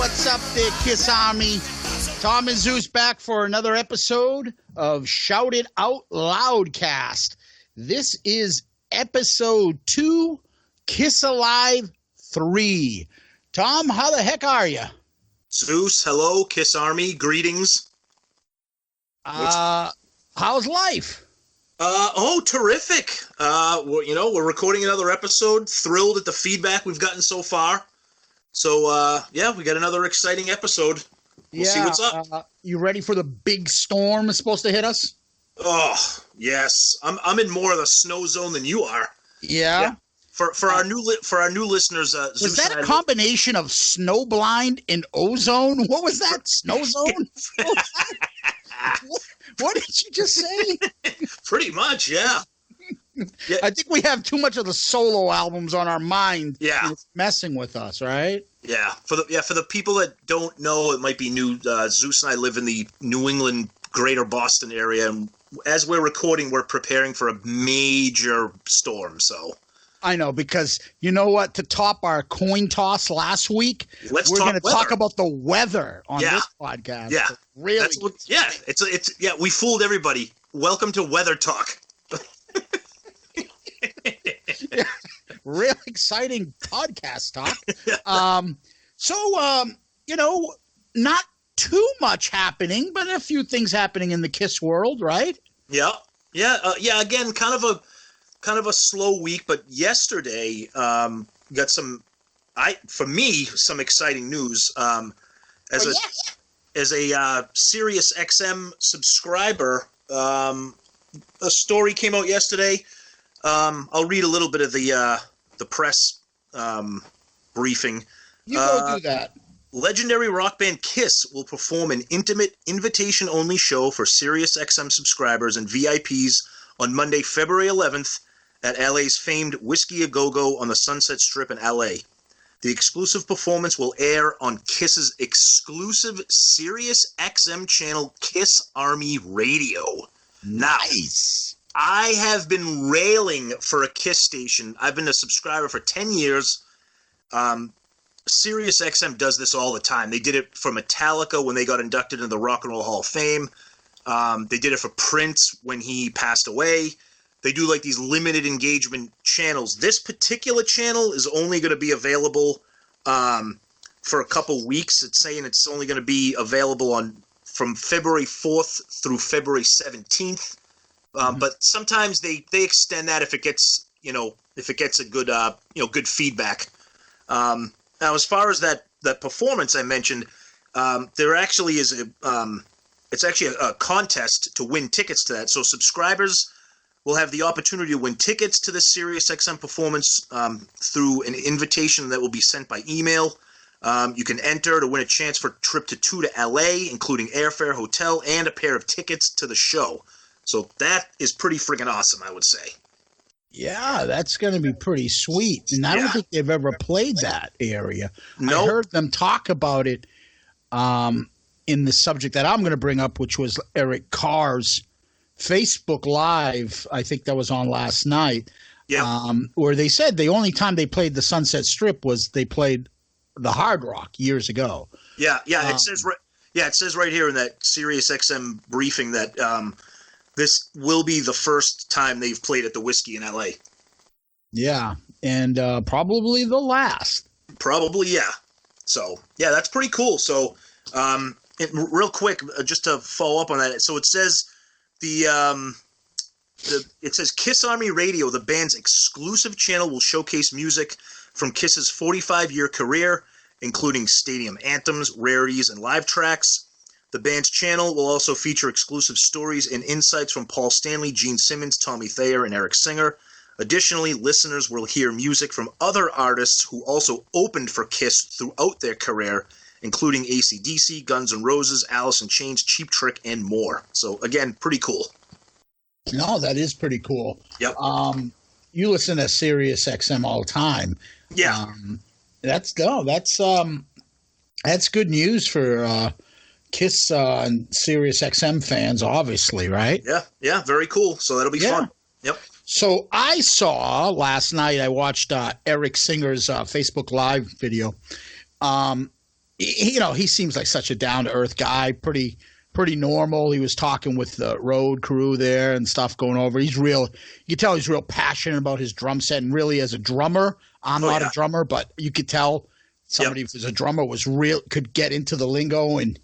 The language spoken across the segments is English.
What's up there, Kiss Army? Tom and Zeus back for another episode of Shout It Out Loudcast. This is episode 2, Kiss Alive 3. Tom, how the heck are you? Zeus, hello, Kiss Army, greetings. How's life? Terrific. We're recording another episode. Thrilled at the feedback we've gotten so far. So, we got another exciting episode. We'll see what's up. You ready for the big storm that's supposed to hit us? Oh, yes. I'm in more of the snow zone than you are. Yeah. For our new listeners, was Zeus that a combination of snowblind and ozone? What was that? Snow zone? What did you just say? Pretty much, yeah. Yeah. I think we have too much of the solo albums on our mind. Yeah, it's messing with us, right? Yeah. For the people that don't know, it might be new. Zeus and I live in the New England, Greater Boston area, and as we're recording, we're preparing for a major storm. So I know, because you know what? To top our coin toss last week, we're going to talk about the weather on this podcast. Yeah, really. We fooled everybody. Welcome to Weather Talk. Real exciting podcast talk. Not too much happening, but a few things happening in the Kiss world, right? Yeah. Again, kind of a slow week, but yesterday got some exciting news. As a Sirius XM subscriber, a story came out yesterday. I'll read a little bit of the press briefing. You go do that. Legendary rock band Kiss will perform an intimate, invitation-only show for Sirius XM subscribers and VIPs on Monday, February 11th at LA's famed Whiskey A Go-Go on the Sunset Strip in LA. The exclusive performance will air on Kiss's exclusive Sirius XM channel, Kiss Army Radio. Nice. I have been railing for a Kiss station. I've been a subscriber for 10 years. Sirius XM does this all the time. They did it for Metallica when they got inducted into the Rock and Roll Hall of Fame. They did it for Prince when he passed away. They do like these limited engagement channels. This particular channel is only going to be available for a couple weeks. It's saying it's only going to be available from February 4th through February 17th. But sometimes they extend that if it gets a good good feedback. Now, as far as that performance I mentioned, there actually is it's actually a contest to win tickets to that. So subscribers will have the opportunity to win tickets to the Sirius XM performance through an invitation that will be sent by email. You can enter to win a chance for a trip to LA, including airfare, hotel, and a pair of tickets to the show. So that is pretty freaking awesome, I would say. Yeah, that's going to be pretty sweet. And I don't think they've ever played that area. No. I heard them talk about it in the subject that I'm going to bring up, which was Eric Carr's Facebook Live. I think that was on last night. Yeah. Where they said the only time they played the Sunset Strip was they played the Hard Rock years ago. Yeah. It says right here in that Sirius XM briefing that this will be the first time they've played at the Whiskey in LA. Yeah, and probably the last. Probably, yeah. So, yeah, that's pretty cool. So, real quick, just to follow up on that. So it says it says Kiss Army Radio, the band's exclusive channel, will showcase music from Kiss's 45-year career, including stadium anthems, rarities, and live tracks. The band's channel will also feature exclusive stories and insights from Paul Stanley, Gene Simmons, Tommy Thayer, and Eric Singer. Additionally, listeners will hear music from other artists who also opened for Kiss throughout their career, including AC/DC, Guns N' Roses, Alice in Chains, Cheap Trick, and more. So, again, pretty cool. No, that is pretty cool. Yep. You listen to Sirius XM all the time. Yeah. That's good news for Kiss and Sirius XM fans, obviously, right? Yeah, very cool. So that'll be fun. Yep. So I saw last night, I watched Eric Singer's Facebook Live video. he seems like such a down-to-earth guy, pretty normal. He was talking with the road crew there and stuff going over. He's real. You can tell he's real passionate about his drum set, and really as a drummer, I'm not a drummer, but you could tell somebody who's a drummer could get into the lingo and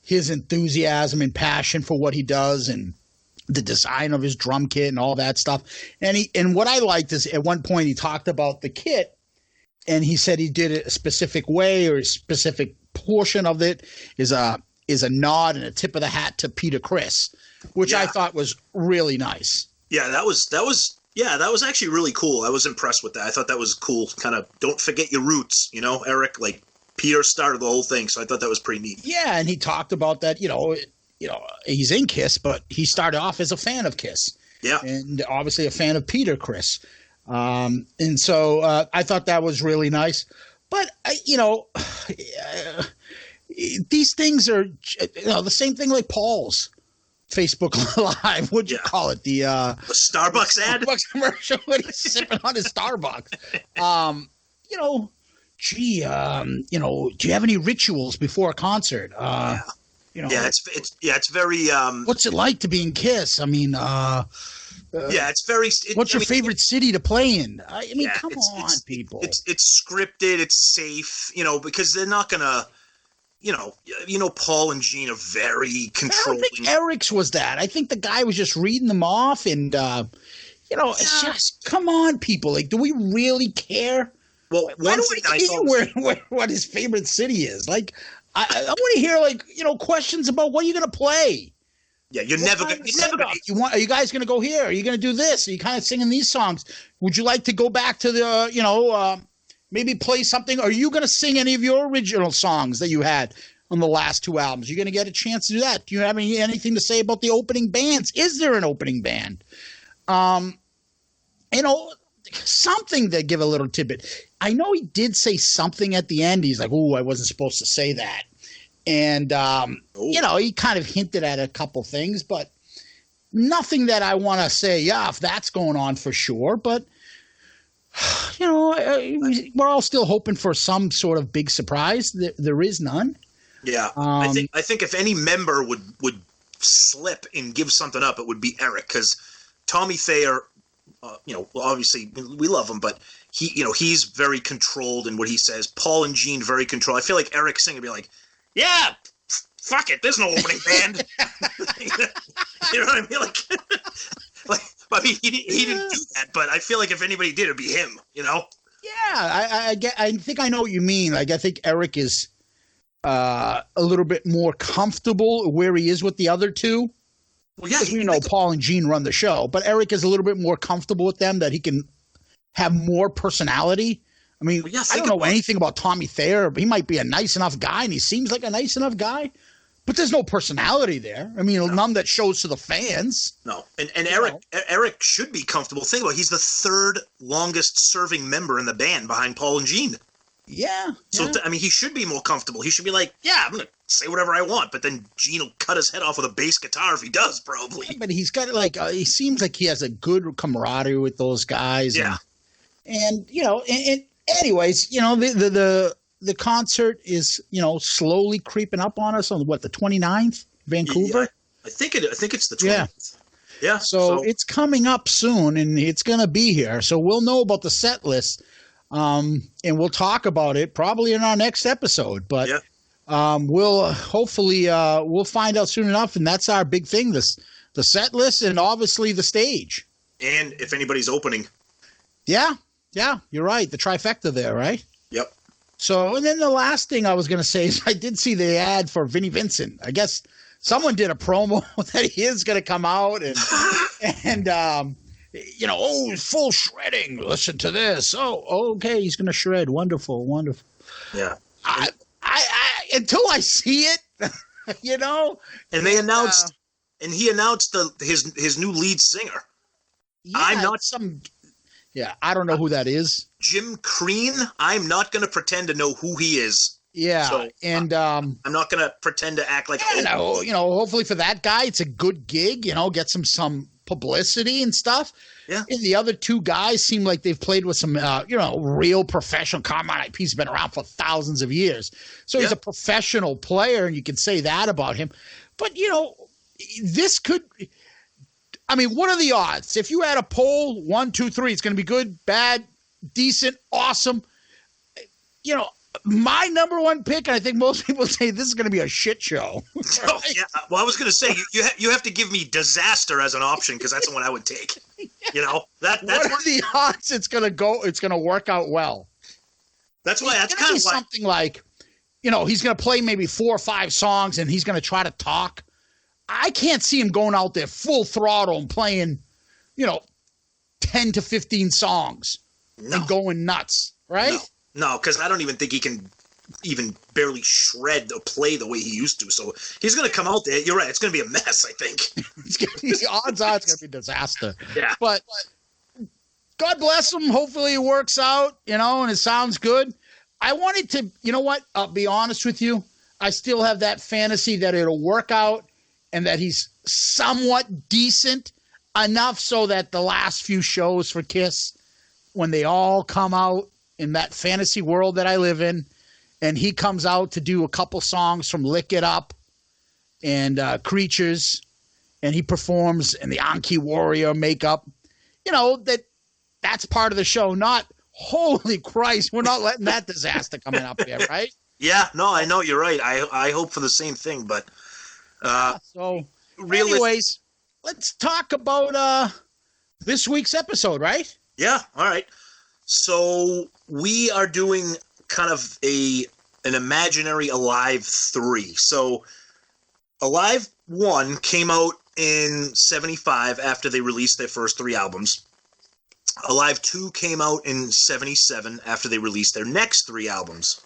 his enthusiasm and passion for what he does and the design of his drum kit and all that stuff. And what I liked is at one point he talked about the kit, and he said he did it a specific way, or a specific portion of it is a nod and a tip of the hat to Peter Criss, which I thought was really nice. Yeah, that was actually really cool. I was impressed with that. I thought that was cool. Kind of don't forget your roots, Eric. Like Peter started the whole thing, so I thought that was pretty neat. Yeah, and he talked about that. He's in Kiss, but he started off as a fan of Kiss. Yeah, and obviously a fan of Peter Criss. And so I thought that was really nice. But these things are the same thing like Paul's Facebook Live. What'd you call it? The Starbucks ad? Starbucks commercial when he's sipping on his Starbucks. Do you have any rituals before a concert? It's very. What's it like to be in Kiss? I mean, it's very. What's your favorite city to play in? I mean, come on, people. It's scripted. It's safe. Because they're not gonna. Paul and Gene are very controlling. I don't think Eric's was that. I think the guy was just reading them off, and it's just come on, people. Like, do we really care? Well, why do we care what his favorite city is? Like, I want to hear questions about what you're going to play. Yeah, you're never going to. Are you guys going to go here? Are you going to do this? Are you kind of singing these songs? Would you like to go back to the maybe play something? Are you going to sing any of your original songs that you had on the last two albums? You're going to get a chance to do that. Do you have anything to say about the opening bands? Is there an opening band? Something to give a little tidbit. I know he did say something at the end. He's like, "Oh, I wasn't supposed to say that." And, he kind of hinted at a couple things, but nothing that I want to say, if that's going on for sure. But, we're all still hoping for some sort of big surprise. There is none. Yeah. I think if any member would slip and give something up, it would be Eric, because Tommy Thayer, obviously we love him, but he's very controlled in what he says. Paul and Gene, very controlled. I feel like Eric Singer would be like, yeah, fuck it, there's no opening band. You know what I mean? I mean, he didn't do that, but I feel like if anybody did, it'd be him. Yeah, I think I know what you mean. Like, I think Eric is a little bit more comfortable where he is with the other two. Well, yeah, Paul and Gene run the show, but Eric is a little bit more comfortable with them, that he can have more personality. I mean, I don't know anything about Tommy Thayer, but he might be a nice enough guy, and he seems like a nice enough guy, but there's no personality there. I mean, none that shows to the fans. No, and Eric should be comfortable. Think about it. He's the third longest serving member in the band behind Paul and Gene. Yeah. So, he should be more comfortable. He should be like, yeah, I'm going to say whatever I want, but then Gene will cut his head off with a bass guitar if he does, probably. Yeah, but he's got, he seems like he has a good camaraderie with those guys. Yeah. And anyways, the concert is, slowly creeping up on us on the 29th, Vancouver? Yeah, I think it's the 20th. Yeah. So it's coming up soon, and it's going to be here. So we'll know about the set list. And we'll talk about it probably in our next episode, but we'll hopefully we'll find out soon enough. And that's our big thing, the set list and obviously the stage. And if anybody's opening. Yeah, you're right. The trifecta there, right? Yep. So, and then the last thing I was going to say is I did see the ad for Vinnie Vincent. I guess someone did a promo that he is going to come out and full shredding. Listen to this. Oh, okay. He's going to shred. Wonderful. Yeah. I until I see it, And they announced, and he announced his new lead singer. Yeah, I don't know who that is. Jim Crean. I'm not going to pretend to know who he is. Yeah, so, and I'm not going to pretend to act like. Hopefully for that guy, it's a good gig. Get some publicity and stuff. Yeah. And the other two guys seem like they've played with some, real professional. Carmine IP's been around for thousands of years. So he's a professional player, and you can say that about him. But, this could – I mean, what are the odds? If you had a poll, 1, 2, 3, it's going to be good, bad, decent, awesome. My number one pick, and I think most people say this is going to be a shit show. Right? Oh, yeah. Well, I was going to say you have to give me disaster as an option because that's the one I would take. That's what are the odds it's going to go? It's going to work out well. That's why. That's kind of why. Something like, he's going to play maybe 4 or 5 songs, and he's going to try to talk. I can't see him going out there full throttle and playing, 10 to 15 songs and going nuts, right? No, because I don't even think he can even barely shred or play the way he used to. So he's going to come out there. You're right. It's going to be a mess, I think. The odds are it's going to be a disaster. Yeah. But God bless him. Hopefully it works out, and it sounds good. I wanted to, I'll be honest with you. I still have that fantasy that it'll work out and that he's somewhat decent enough so that the last few shows for Kiss, when they all come out, in that fantasy world that I live in, and he comes out to do a couple songs from Lick It Up and Creatures, and he performs in the Anki Warrior makeup, that's part of the show, not, holy Christ, we're not letting that disaster coming up here, right? Yeah, no, I know you're right. I hope for the same thing, but anyways, let's talk about this week's episode, right? Yeah, all right. So we are doing kind of an imaginary Alive 3. So Alive 1 came out in 75 after they released their first 3 albums. Alive 2 came out in 77 after they released their next 3 albums.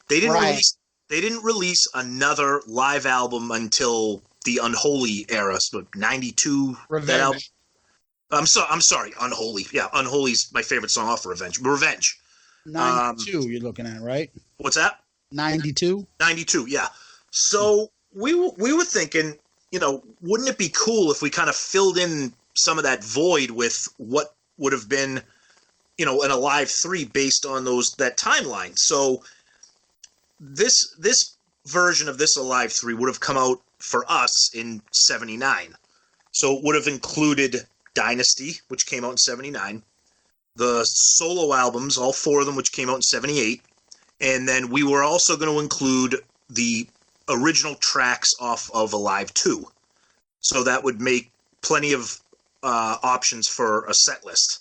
They didn't release another live album until the Unholy era, so 92. Revenge. That album. I'm sorry, Unholy. Yeah, Unholy's my favorite song off of Revenge. 92 you're looking at, right? What's that? 92? 92, yeah. So we were thinking, wouldn't it be cool if we kind of filled in some of that void with what would have been, an Alive 3 based on that timeline. So this version of this Alive 3 would have come out for us in 79. So it would have included Dynasty, which came out in 79, the solo albums, all 4 of them, which came out in 78, and then we were also going to include the original tracks off of Alive 2. So that would make plenty of options for a set list.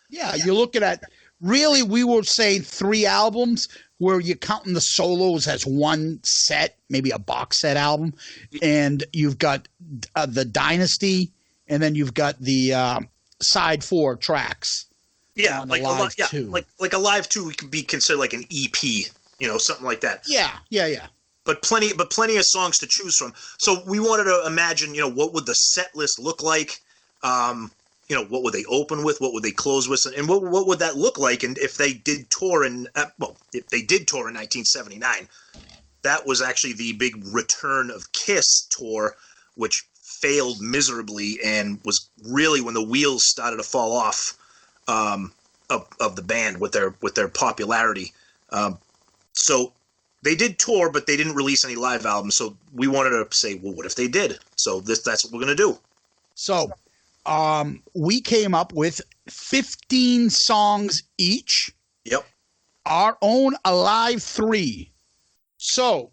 Yeah, you're looking at, really, we were saying 3 albums where you're counting the solos as one set, maybe a box set album, and you've got the Dynasty, and then you've got the side 4 tracks. Yeah, like Alive 2. Like Alive 2 could be considered like an EP, something like that. Yeah. But plenty of songs to choose from. So we wanted to imagine, what would the set list look like? What would they open with? What would they close with? And what would that look like? And if they did tour if they did tour in 1979, that was actually the big Return of Kiss tour, which failed miserably and was really when the wheels started to fall off of the band with their popularity. So they did tour, but they didn't release any live albums. So we wanted to say, well, what if they did? So that's what we're going to do. So we came up with 15 songs each. Yep. Our own Alive 3. So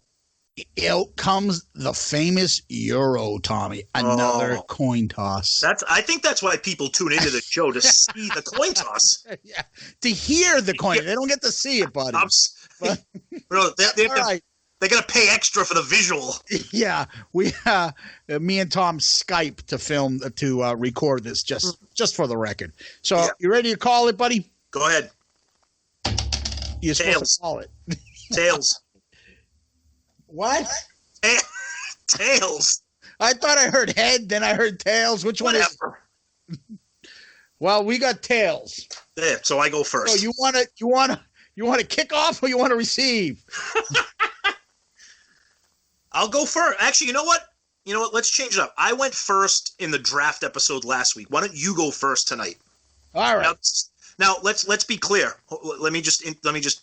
out comes the famous Euro, Tommy. Another coin toss. I think that's why people tune into the show, to see the coin toss. Yeah, to hear the coin. They don't get to see it, buddy. They got to pay extra for the visual. Yeah, we me and Tom Skype to record this just for the record. So You ready to call it, buddy? Go ahead. You're supposed to call it. Tails. What? Tails. I thought I heard head, then I heard tails. Which one is? Well, we got tails. Yeah, so I go first. So you want to kick off or you want to receive? I'll go first. Actually, you know what? You know what? Let's change it up. I went first in the draft episode last week. Why don't you go first tonight? All right. Now let's be clear. Let me just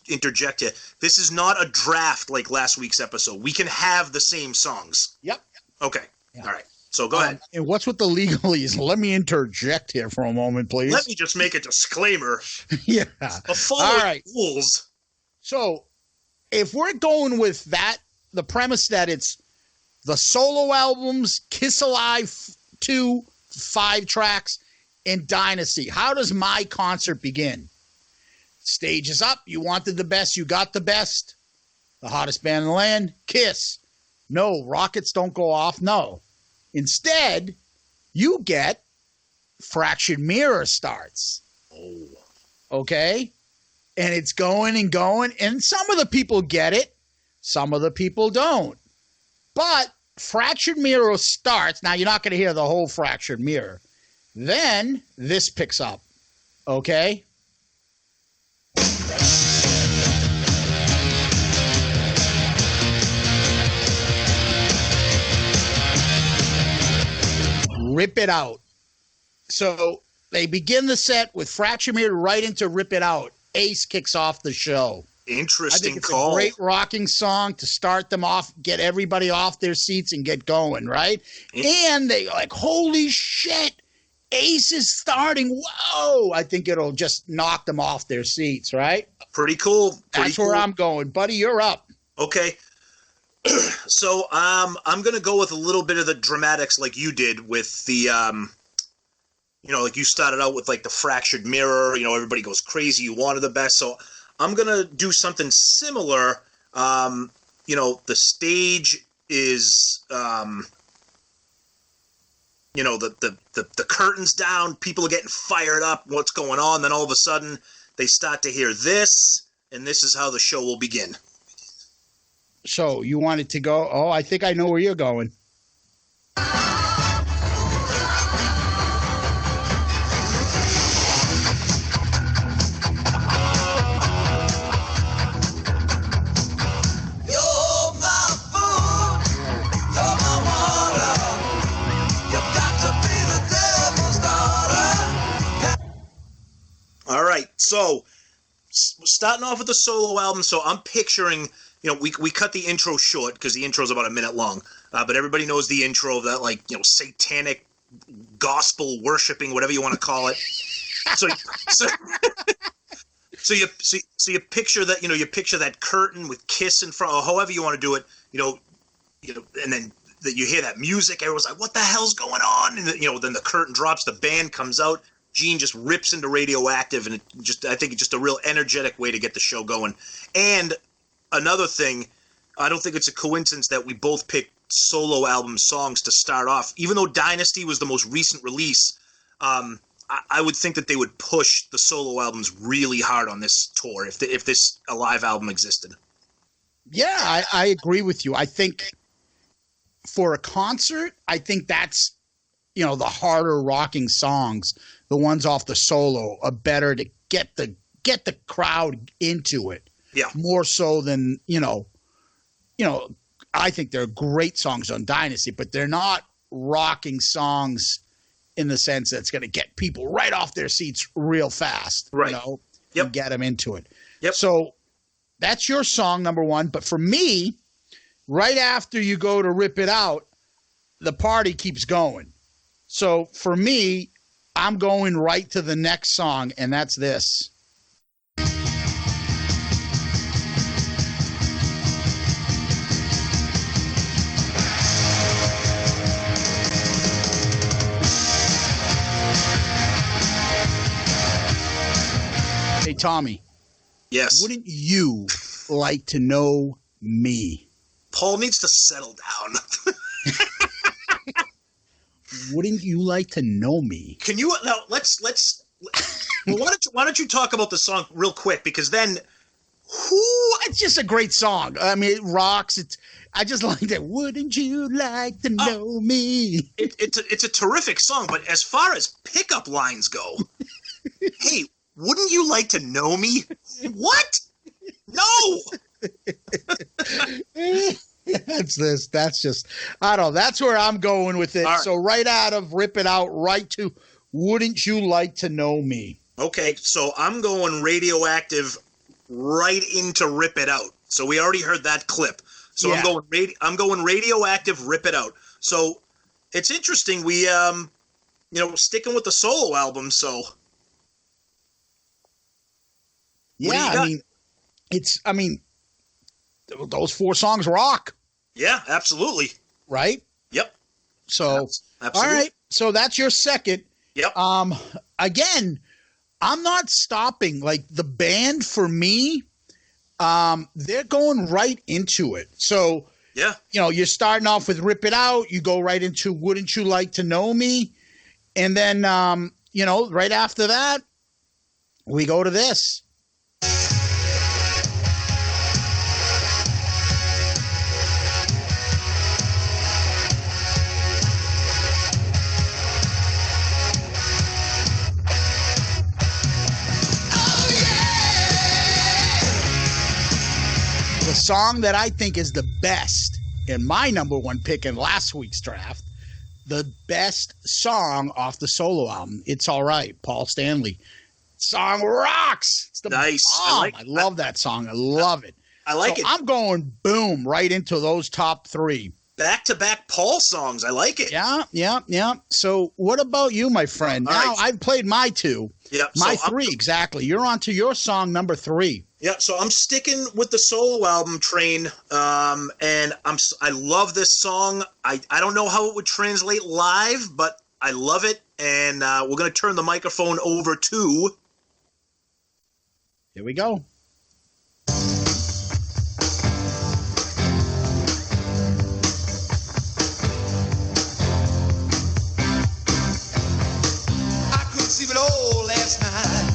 interject here. This is not a draft like last week's episode. We can have the same songs. Yep. Okay. Yeah. All right. So go ahead. And what's with the legalese? Let me interject here for a moment, please. Let me just make a disclaimer. Yeah. Follow rules. So if we're going with that, the premise that it's the solo albums, Kiss Alive 2, 5 tracks, and Dynasty, how does my concert begin? Stage is up. You wanted the best. You got the best. The hottest band in the land, Kiss. No, rockets don't go off. No. Instead, you get Fractured Mirror starts. Oh. Okay? And it's going and going. And some of the people get it. Some of the people don't. But Fractured Mirror starts. Now, you're not going to hear the whole Fractured Mirror. Then this picks up. Okay? Rip It Out. So they begin the set with Fractured Mirror right into Rip It Out. Ace kicks off the show. Interesting I think it's call. a great rocking song to start them off, get everybody off their seats and get going, right? And they like, holy shit, Ace is starting. Whoa. I think it'll just knock them off their seats, right? Pretty cool. That's where I'm going. Buddy, you're up. Okay. So I'm going to go with a little bit of the dramatics like you did with the, like you started out with like the Fractured Mirror, everybody goes crazy, you wanted the best. So I'm going to do something similar. The stage is, the curtain's down, people are getting fired up, what's going on? Then all of a sudden they start to hear this, and this is how the show will begin. So you wanted to go, I think I know where you're going. All right, so starting off with the solo album, so I'm picturing, we cut the intro short because the intro is about a minute long, but everybody knows the intro of that, satanic gospel worshiping, whatever you want to call it. So you picture that, you picture that curtain with Kiss in front, or however you want to do it, and then that you hear that music, everyone's like, what the hell's going on? And then the curtain drops, the band comes out. Gene just rips into Radioactive, and I think it's just a real energetic way to get the show going. And another thing, I don't think it's a coincidence that we both picked solo album songs to start off. Even though Dynasty was the most recent release, I would think that they would push the solo albums really hard on this tour if this Alive album existed. Yeah, I agree with you. I think for a concert, I think that's, the harder rocking songs, the ones off the solo, are better to get the crowd into it. Yeah. More so than, I think they're great songs on Dynasty, but they're not rocking songs in the sense that it's going to get people right off their seats real fast. Right. And get them into it. Yep. So that's your song, number one. But for me, right after you go to Rip It Out, the party keeps going. So for me, I'm going right to the next song, and that's this. Hey, Tommy. Yes. Wouldn't you like to know me? Paul needs to settle down. Wouldn't you like to know me? Can you now? Let's. Well, why don't you talk about the song real quick? Because then, it's just a great song. I mean, it rocks. I just like that. Wouldn't you like to know me? It's a terrific song. But as far as pickup lines go, hey, wouldn't you like to know me? What? No. That's just, I don't know. That's where I'm going with it. All right. So right out of Rip It Out, right to Wouldn't You Like to Know Me? Okay, so I'm going Radioactive right into Rip It Out. So we already heard that clip. So Yeah. I'm going Radioactive, Rip It Out. So it's interesting. We sticking with the solo album. So Yeah, I mean, those 4 songs rock, yeah, absolutely. right? Yep. So Absolutely. all right, so that's your second. Yep. Again, I'm not stopping. Like the band for me, they're going right into it. So Yeah. you're starting off with Rip It Out, you go right into Wouldn't You Like to Know Me, and then right after that, we go to this. The song that I think is the best, and my number one pick in last week's draft, the best song off the solo album, It's All Right, Paul Stanley. Song rocks. It's the Nice. bomb. I love that song. I love it. I like it. I'm going boom right into those top 3. Back-to-back Paul songs. I like it. Yeah. So what about you, my friend? All Now right. I've played my 2. Yeah. My so 3, exactly. You're on to your song number 3. Yeah, so I'm sticking with the solo album train, and I love this song. I don't know how it would translate live, but I love it, and we're going to turn the microphone over to... Here we go. I couldn't sleep at all last night.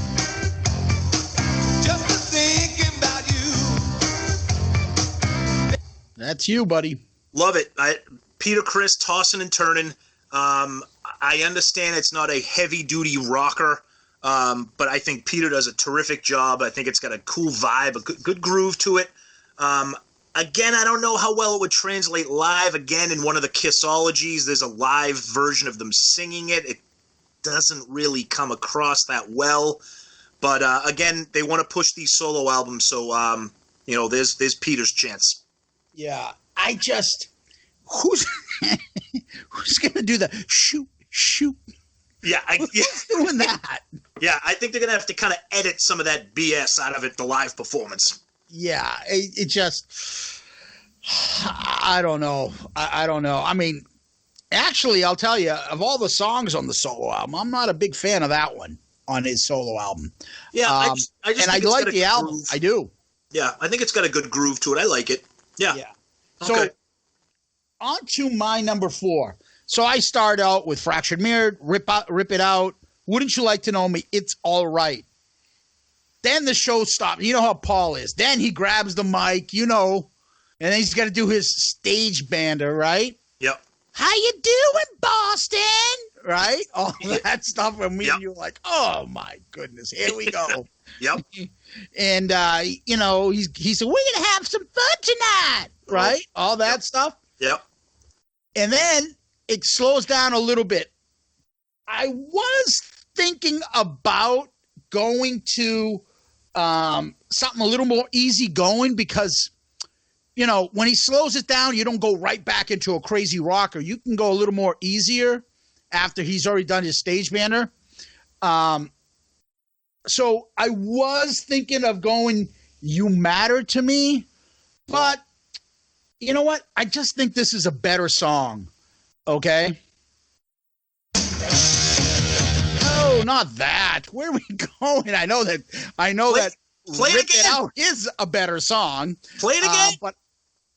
Just thinking about you. That's you, buddy. Love it. Peter Criss, tossing and turning. I understand it's not a heavy-duty rocker, but I think Peter does a terrific job. I think it's got a cool vibe, a good groove to it. Again, I don't know how well it would translate live. Again, in one of the Kissologies, there's a live version of them singing it. It doesn't really come across that well. But again, they want to push these solo albums, so there's Peter's chance. Yeah, I just who's gonna do the shoot? Yeah, Who's doing that? Yeah, I think they're gonna have to kind of edit some of that BS out of it, the live performance. Yeah, it just I don't know. I don't know. I mean, actually, I'll tell you, of all the songs on the solo album, I'm not a big fan of that one on his solo album. Yeah, I just and think I it's got like a the good album. groove. I do. Yeah, I think it's got a good groove to it. I like it. Yeah. So Okay. on to my number 4. So I start out with Fractured Mirror, Rip It Out, Wouldn't You Like to Know Me, It's All Right. Then the show stops. You know how Paul is. Then he grabs the mic, and then he's got to do his stage bander, right? Yep. How you doing, Boston? Right? All that stuff. And me Yep. and you were like, oh, my goodness. Here we go. Yep. And, he said, we're going to have some fun tonight. Right? All that stuff. Yep. And then it slows down a little bit. I was thinking about going to something a little more easygoing because, when he slows it down, you don't go right back into a crazy rocker. You can go a little more easier after he's already done his stage banner. So I was thinking of going You Matter to Me, but you know what? I just think this is a better song. Okay? No, not that. Where are we going? I know that Play it Rip It again. Out is a better song. Play it again. But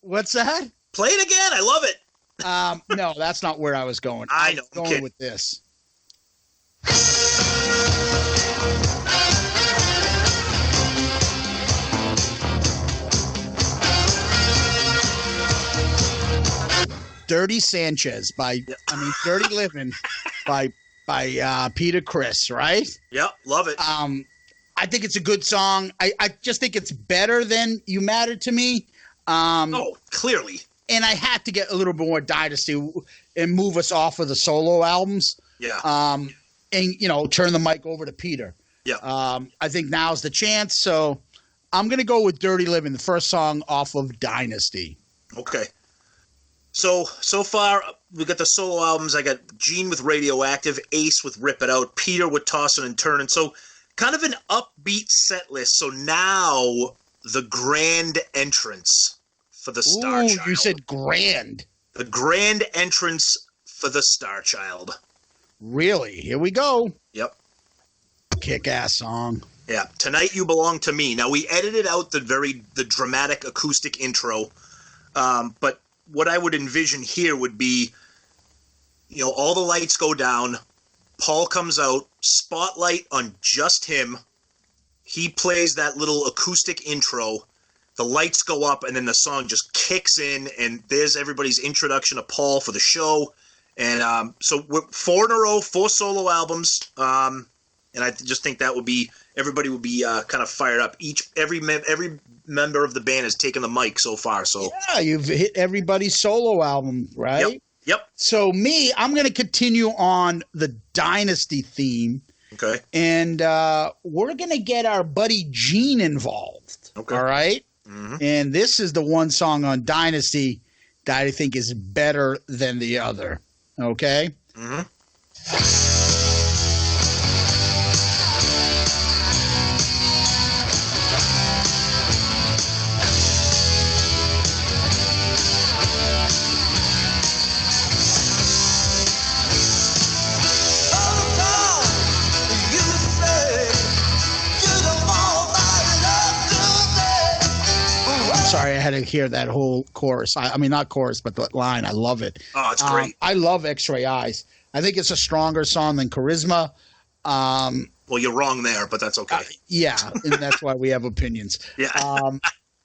what's that? Play it again. I love it. No, that's not where I was going. I was know, I'm going kidding. with this. Dirty Sanchez Dirty Living by Peter Criss, right? Yep. Love it. I think it's a good song. I just think it's better than You Matter to Me. Oh, clearly. and I had to get a little bit more Dynasty and move us off of the solo albums. Yeah. And, you know, turn the mic over to Peter. Yeah. I think now's the chance. So I'm going to go with Dirty Living, the first song off of Dynasty. Okay. So far, we got the solo albums. I got Gene with Radioactive, Ace with Rip It Out, Peter with Tossin' and Turnin'. So kind of an upbeat set list. So now the grand entrance for the Star Child. You said grand. The grand entrance for the Star Child. Really? Here we go. Yep. Kick-ass song. Yeah. Tonight You Belong to Me. Now, we edited out the dramatic acoustic intro, but what I would envision here would be, you know, all the lights go down, Paul comes out, spotlight on just him, he plays that little acoustic intro, the lights go up, and then the song just kicks in, and there's everybody's introduction to Paul for the show. And so we're 4 in a row, 4 solo albums, and I just think that would be, everybody would be kind of fired up. Every member of the band has taken the mic so far. So yeah, you've hit everybody's solo album, right? Yep. So I'm going to continue on the Dynasty theme. Okay. And we're going to get our buddy Gene involved. Okay. All right? Mm-hmm. And this is the one song on Dynasty that I think is better than the other. Okay? Mm-hmm. Sorry, I had to hear that whole chorus. I mean, not chorus, but the line. I love it. Oh, it's great. I love X-Ray Eyes. I think it's a stronger song than Charisma. Well, you're wrong there, but that's okay. Yeah, and that's why we have opinions. Yeah.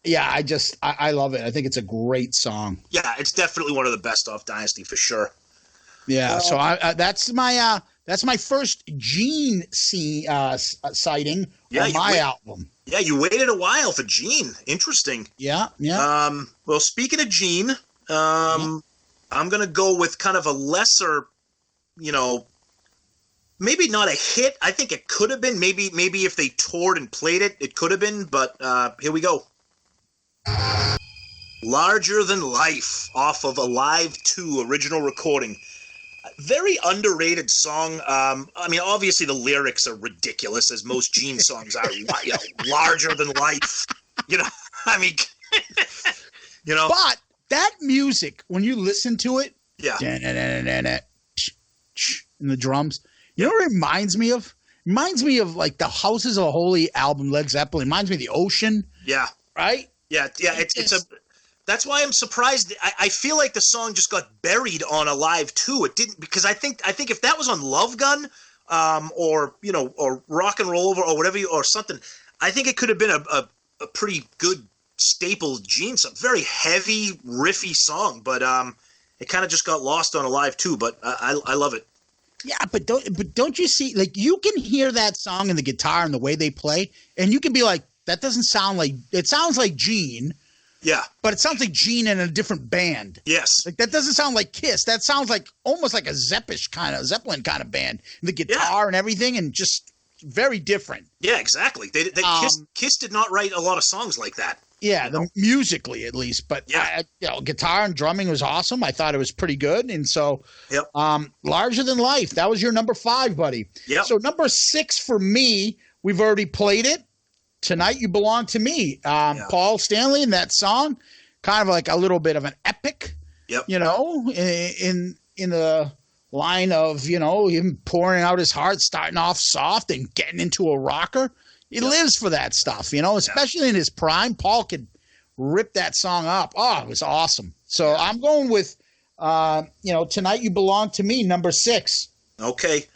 Yeah, I love it. I think it's a great song. Yeah, it's definitely one of the best off Dynasty for sure. Yeah, so that's my first Gene sighting on my album. Yeah, you waited a while for Gene. Interesting. Yeah. Well, speaking of Gene, I'm going to go with kind of a lesser, you know, maybe not a hit. I think it could have been. Maybe if they toured and played it, it could have been. But here we go. Larger Than Life off of Alive 2 original recording. Very underrated song. I mean, obviously the lyrics are ridiculous, as most Gene songs are. You know, larger than life. You know, I mean, you know. But that music, when you listen to it, yeah, and the drums, you know what it reminds me of? It reminds me of like the Houses of Holy album, Led Zeppelin. It reminds me of the ocean. Yeah. Right? Yeah. It's a. That's why I'm surprised. I feel like the song just got buried on Alive 2. It didn't, because I think if that was on Love Gun, or you know, or Rock and Roll Over, or whatever, or something, I think it could have been a pretty good staple Gene song. Very heavy, riffy song, but it kind of just got lost on Alive 2. But I love it. Yeah, but don't you see? Like, you can hear that song and the guitar and the way they play, and you can be like, that doesn't sound like. It sounds like Gene. Yeah. But it sounds like Gene in a different band. Yes. Like, that doesn't sound like Kiss. That sounds like almost like a Zeppelin kind of band. The guitar and everything, and just very different. Yeah, exactly. Kiss did not write a lot of songs like that. Yeah, musically at least. But guitar and drumming was awesome. I thought it was pretty good. And so Larger Than Life, that was your number 5, buddy. Yep. So number 6 for me, we've already played it. Tonight You Belong to Me. Paul Stanley in that song, kind of like a little bit of an epic, you know, in the line of, you know, him pouring out his heart, starting off soft and getting into a rocker. He lives for that stuff, you know, especially in his prime. Paul could rip that song up. Oh, it was awesome. So I'm going with, you know, Tonight You Belong to Me, number 6. Okay.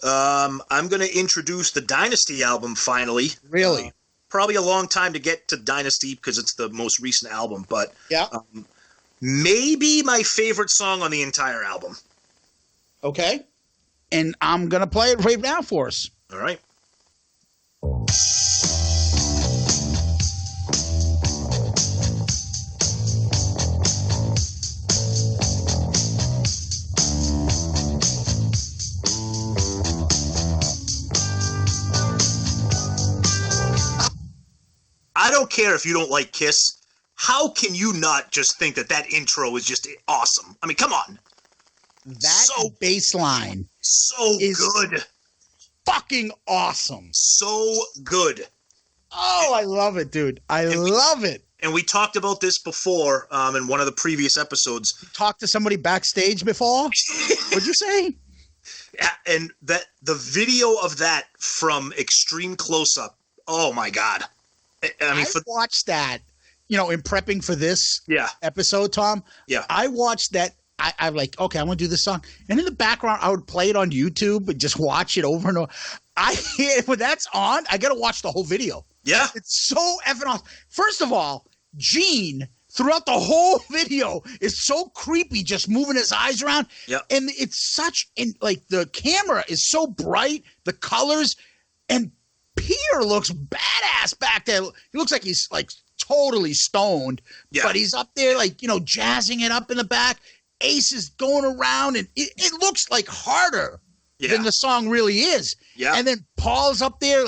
I'm going to introduce the Dynasty album finally. Really? Probably a long time to get to Dynasty because it's the most recent album, but maybe my favorite song on the entire album. Okay. And I'm going to play it right now for us. All right. care if you don't like Kiss. How can you not just think that intro is just awesome? I mean, come on. That bass line is good. Fucking awesome. So good. Oh, I love it, dude. I love it. And we talked about this before in one of the previous episodes. You talked to somebody backstage before? What'd you say? Yeah, and that the video of that from extreme close-up, oh my God. I watched that, in prepping for this episode, Tom. Yeah. I watched that. I'm like, okay, I'm going to do this song. And in the background, I would play it on YouTube and just watch it over and over. When that's on, I got to watch the whole video. Yeah. It's so effing awesome. First of all, Gene, throughout the whole video, is so creepy, just moving his eyes around. Yeah. And it's the camera is so bright, the colors, and Peter looks badass back there. He looks like he's totally stoned, but he's up there jazzing it up in the back. Ace is going around, and it looks like harder than the song really is. Yeah. And then Paul's up there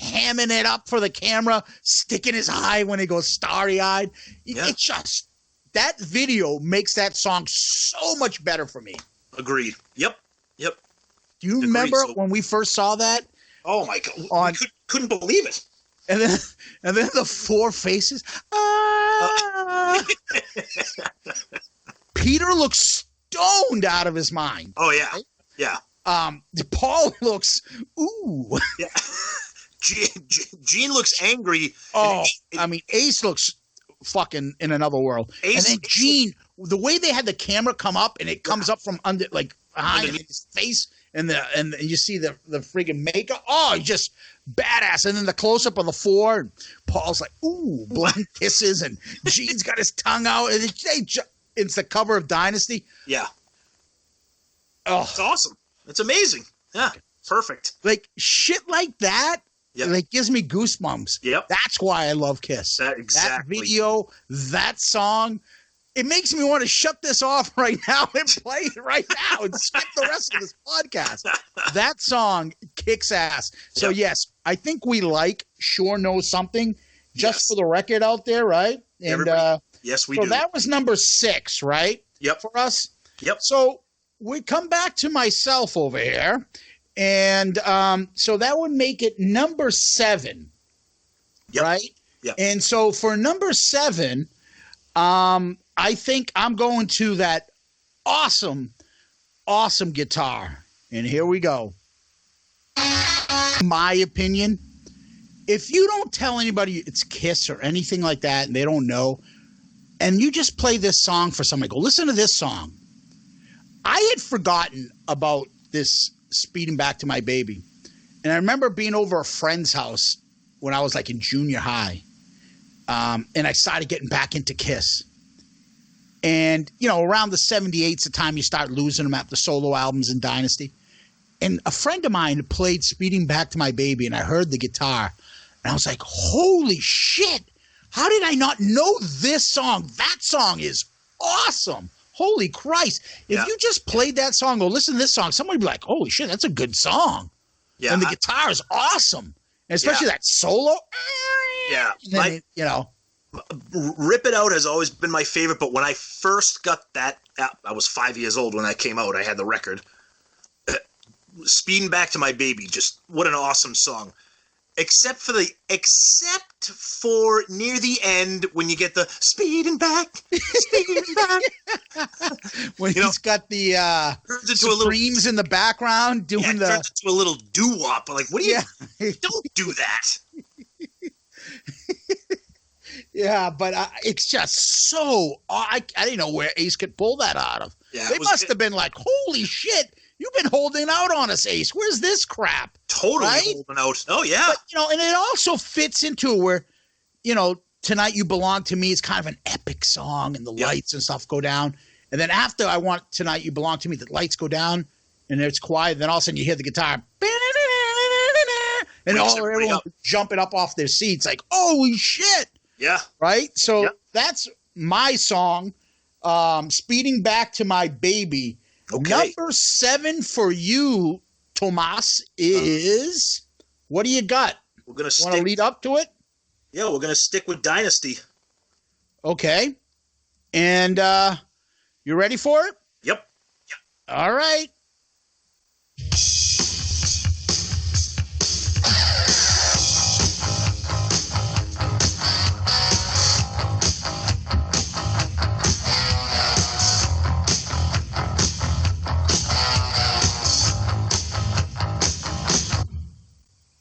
hamming it up for the camera, sticking his eye when he goes starry-eyed. Yeah. It's just that video makes that song so much better for me. Agreed. Yep. Do you remember when we first saw that? Oh my God! Couldn't believe it. And then the four faces. Peter looks stoned out of his mind. Oh yeah, right? Yeah. Paul looks ooh. Yeah. Gene looks angry. Oh, Ace looks fucking in another world. And then Gene, the way they had the camera come up and it comes up from under, behind his face, and you see the friggin' makeup. Oh, just badass. And then the close up of the four, and Paul's like, ooh, blind kisses, and Gene's got his tongue out. And it's the cover of Dynasty. Yeah. Oh, it's awesome. It's amazing. Yeah, perfect. Shit like that. Yep. Gives me goosebumps. Yep. That's why I love Kiss. Exactly. That video, that song, it makes me want to shut this off right now and play it right now and skip the rest of this podcast. That song kicks ass. So, yes, I think we Sure Knows Something, just for the record out there, right? And yes, we do. So that was number 6, right? Yep. For us? Yep. So we come back to myself over here. And so that would make it number 7, right? Yeah. And so for number 7, I think I'm going to that awesome guitar. And here we go. My opinion, if you don't tell anybody it's Kiss or anything like that and they don't know, and you just play this song for somebody, go, listen to this song. I had forgotten about this Speeding Back to My Baby. And I remember being over a friend's house when I was in junior high. And I started getting back into Kiss. And, around the 78's the time you start losing them at the solo albums in Dynasty. And a friend of mine played Speeding Back to My Baby, and I heard the guitar. And I was like, holy shit. How did I not know this song? That song is awesome. Holy Christ. If you just played that song, go listen to this song, somebody would be like, holy shit, that's a good song. Yeah. And the guitar is awesome. And especially that solo. Yeah. Then, Rip It Out has always been my favorite, but when I first got that, I was 5 years old when that came out. I had the record. Speeding Back to My Baby, just what an awesome song. Except for near the end when you get the speeding back. When he's got the Supremes in the background doing it turns into a little doo-wop. Like, what do you? Don't do that. Yeah, but it's just so. I didn't know where Ace could pull that out of. Yeah, they must have been like, holy shit. You've been holding out on us, Ace. Where's this crap? Totally holding out. Oh, yeah. But, and it also fits into where, Tonight You Belong to Me is kind of an epic song and the lights and stuff go down. And then after I want Tonight You Belong to Me, the lights go down and it's quiet. And then all of a sudden you hear the guitar. And everyone jumping up off their seats like, holy shit. Yeah. Right? So that's my song, Speeding Back to My Baby. Okay. Number 7 for you, Tomas, is what do you got? We're gonna want to lead up to it. Yeah, we're gonna stick with Dynasty. Okay. And you ready for it? Yep. All right.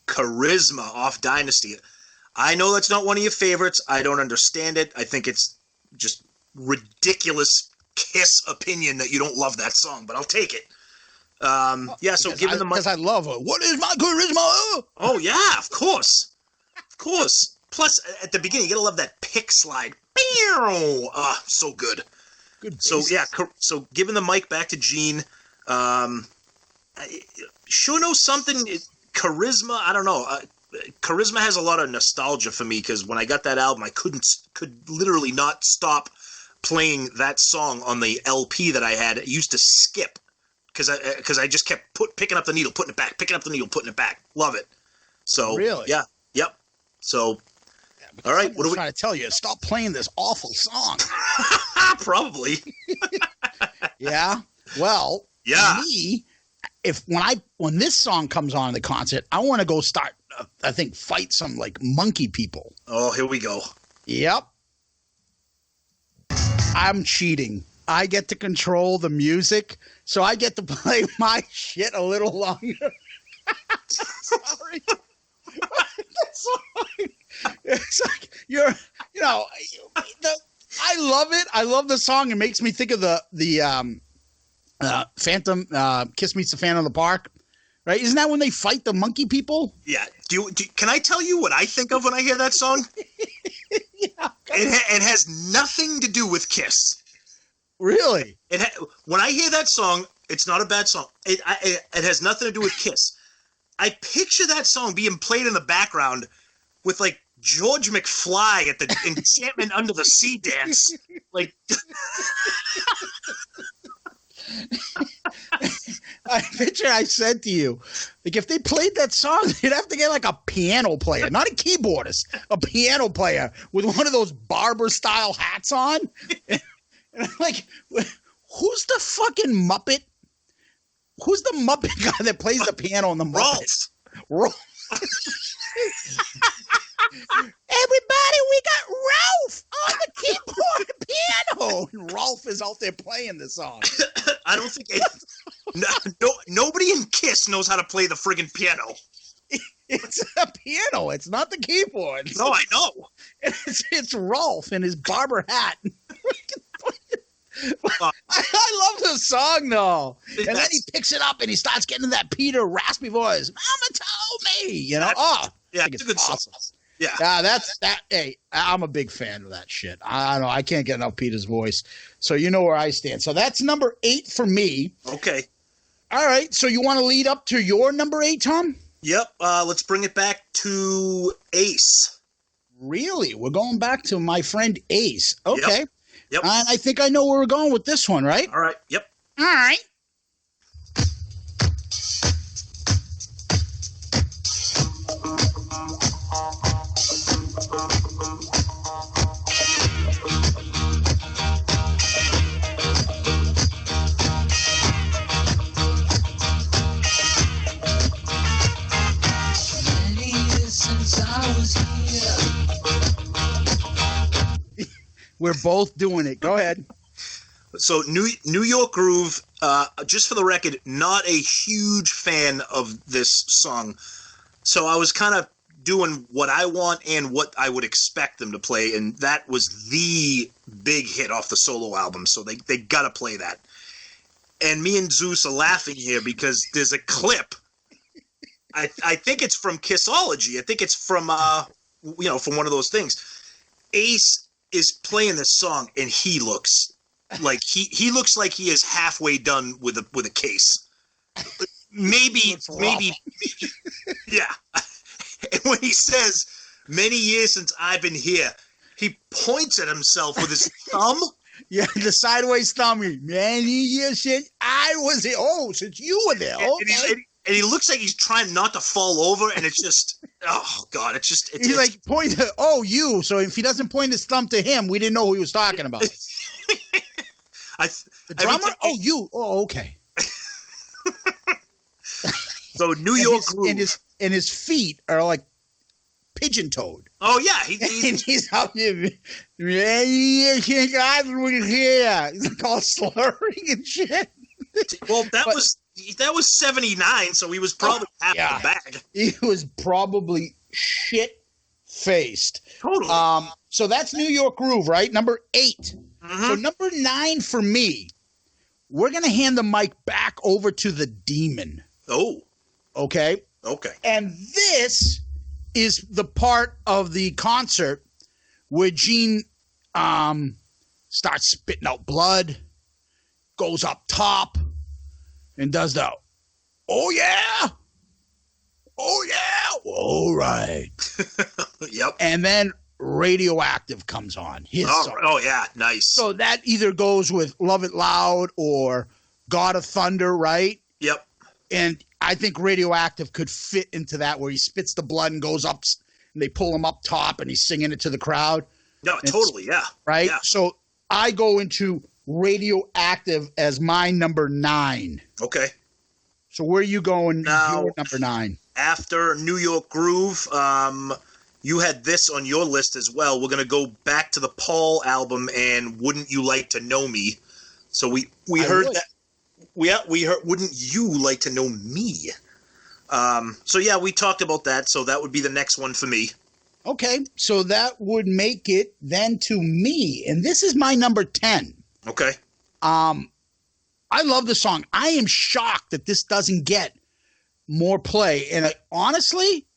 Charisma off Dynasty. I know that's not one of your favorites. I don't understand it. I think it's just ridiculous Kiss opinion that you don't love that song, but I'll take it. Yeah, so given the because I love it. What is my charisma? Oh yeah, of course. Of course. Plus at the beginning you got to love that pick slide. So good. Good. So yeah, so giving the mic back to Gene, sure knows something. Charisma, I don't know. Charisma has a lot of nostalgia for me because when I got that album, I could literally not stop playing that song on the LP that I had. It used to skip because I just kept picking up the needle, putting it back, picking up the needle, putting it back. Love it. So really, yeah, yep. So all right, what are we trying to tell you? Stop playing this awful song. Probably. Yeah. Well, yeah. Me, when this song comes on in the concert, I want to go start. I think fight some like monkey people. Oh, here we go. Yep. I'm cheating. I get to control the music, so I get to play my shit a little longer. Sorry. That's fine. It's like I love it. I love the song. It makes me think of the Phantom Kiss Meets the Phantom of the Park. Right? Isn't that when they fight the monkey people? Yeah. Can I tell you what I think of when I hear that song? Yeah. It has nothing to do with Kiss. Really? When I hear that song, it's not a bad song. It has nothing to do with Kiss. I picture that song being played in the background with like George McFly at the Enchantment Under the Sea dance. Like I picture I said to you, like if they played that song, they'd have to get like a piano player, not a keyboardist, a piano player with one of those barber style hats on. And I'm like, who's the fucking Muppet? Who's the Muppet guy that plays the piano in the Muppets? Rolf. Everybody, we got Ralph on the keyboard piano. And Ralph is out there playing the song. I don't think nobody in Kiss knows how to play the friggin' piano. It's a piano. It's not the keyboard. No, I know. It's Rolf in his barber hat. I love the song though, and then he picks it up and he starts getting that Peter raspy voice. Mama told me, yeah, it's a good awesome. song. Yeah, that's that. Hey, I'm a big fan of that shit. I don't know. I can't get enough Peter's voice, so you know where I stand. So that's number 8 for me. Okay. All right. So you want to lead up to your number 8, Tom? Yep. Let's bring it back to Ace. Really? We're going back to my friend Ace. Okay. Yep. And I think I know where we're going with this one, right? All right. Yep. All right. Many years since I was here. We're both doing it. Go ahead. So New York Groove, just for the record, not a huge fan of this song. So I was kind of doing what I want and what I would expect them to play, and that was the big hit off the solo album. So they got to play that. And me and Zeus are laughing here because there's a clip. I think it's from Kissology. I think it's from from one of those things. Ace is playing this song, and he looks like he looks like he is halfway done with a case. Maybe, yeah. And when he says, "Many years since I've been here," he points at himself with his thumb. Yeah, the sideways thumb. Many years since I was there. Oh, since you were there. Okay. and he looks like he's trying not to fall over, and it's just, oh God, He's like point. Oh, you. So if he doesn't point his thumb to him, we didn't know who he was talking about. The drummer. You. Oh, okay. So New York Groove. And his feet are like pigeon-toed. Oh yeah, he's out there. He's like all slurring and shit. Well, that was 79, so he was probably half the bag. He was probably shit-faced. Totally. So that's New York Groove, right? Number 8. Mm-hmm. So number 9 for me, we're going to hand the mic back over to the Demon. Oh. Okay? Okay. And this is the part of the concert where Gene starts spitting out blood, goes up top, and does the, oh, yeah. Oh, yeah. All right. Yep. And then Radioactive comes on. Oh, yeah. Nice. So that either goes with Love It Loud or God of Thunder, right? Yep. And I think Radioactive could fit into that where he spits the blood and goes up and they pull him up top and he's singing it to the crowd. No, totally, yeah. Right? Yeah. So I go into Radioactive as my number 9. Okay. So where are you going now, your number 9? After New York Groove, you had this on your list as well. We're going to go back to the Paul album and Wouldn't You Like to Know Me? So we heard that. We heard Wouldn't You Like to Know Me? So yeah, we talked about that. So that would be the next one for me. Okay, so that would make it then to me, and this is my number 10. Okay. I love the song. I am shocked that this doesn't get more play, and honestly,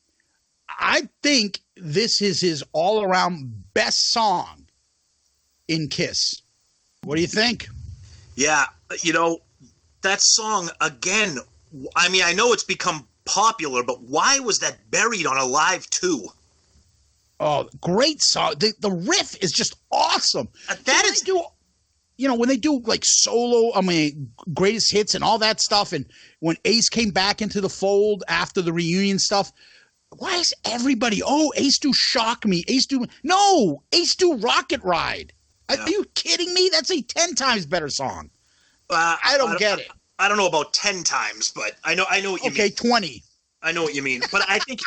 I think this is his all-around best song in Kiss. What do you think? Yeah, that song, again, I mean, I know it's become popular, but why was that buried on a Live 2? Oh, great song. The riff is just awesome. When they do like solo, greatest hits and all that stuff, and when Ace came back into the fold after the reunion stuff, why is everybody, Ace do Shock Me, Ace do Rocket Ride. Yeah. Are you kidding me? That's a 10 times better song. I don't get it. I don't know about 10 times, but I know what you mean. Okay, 20. I know what you mean, but I think,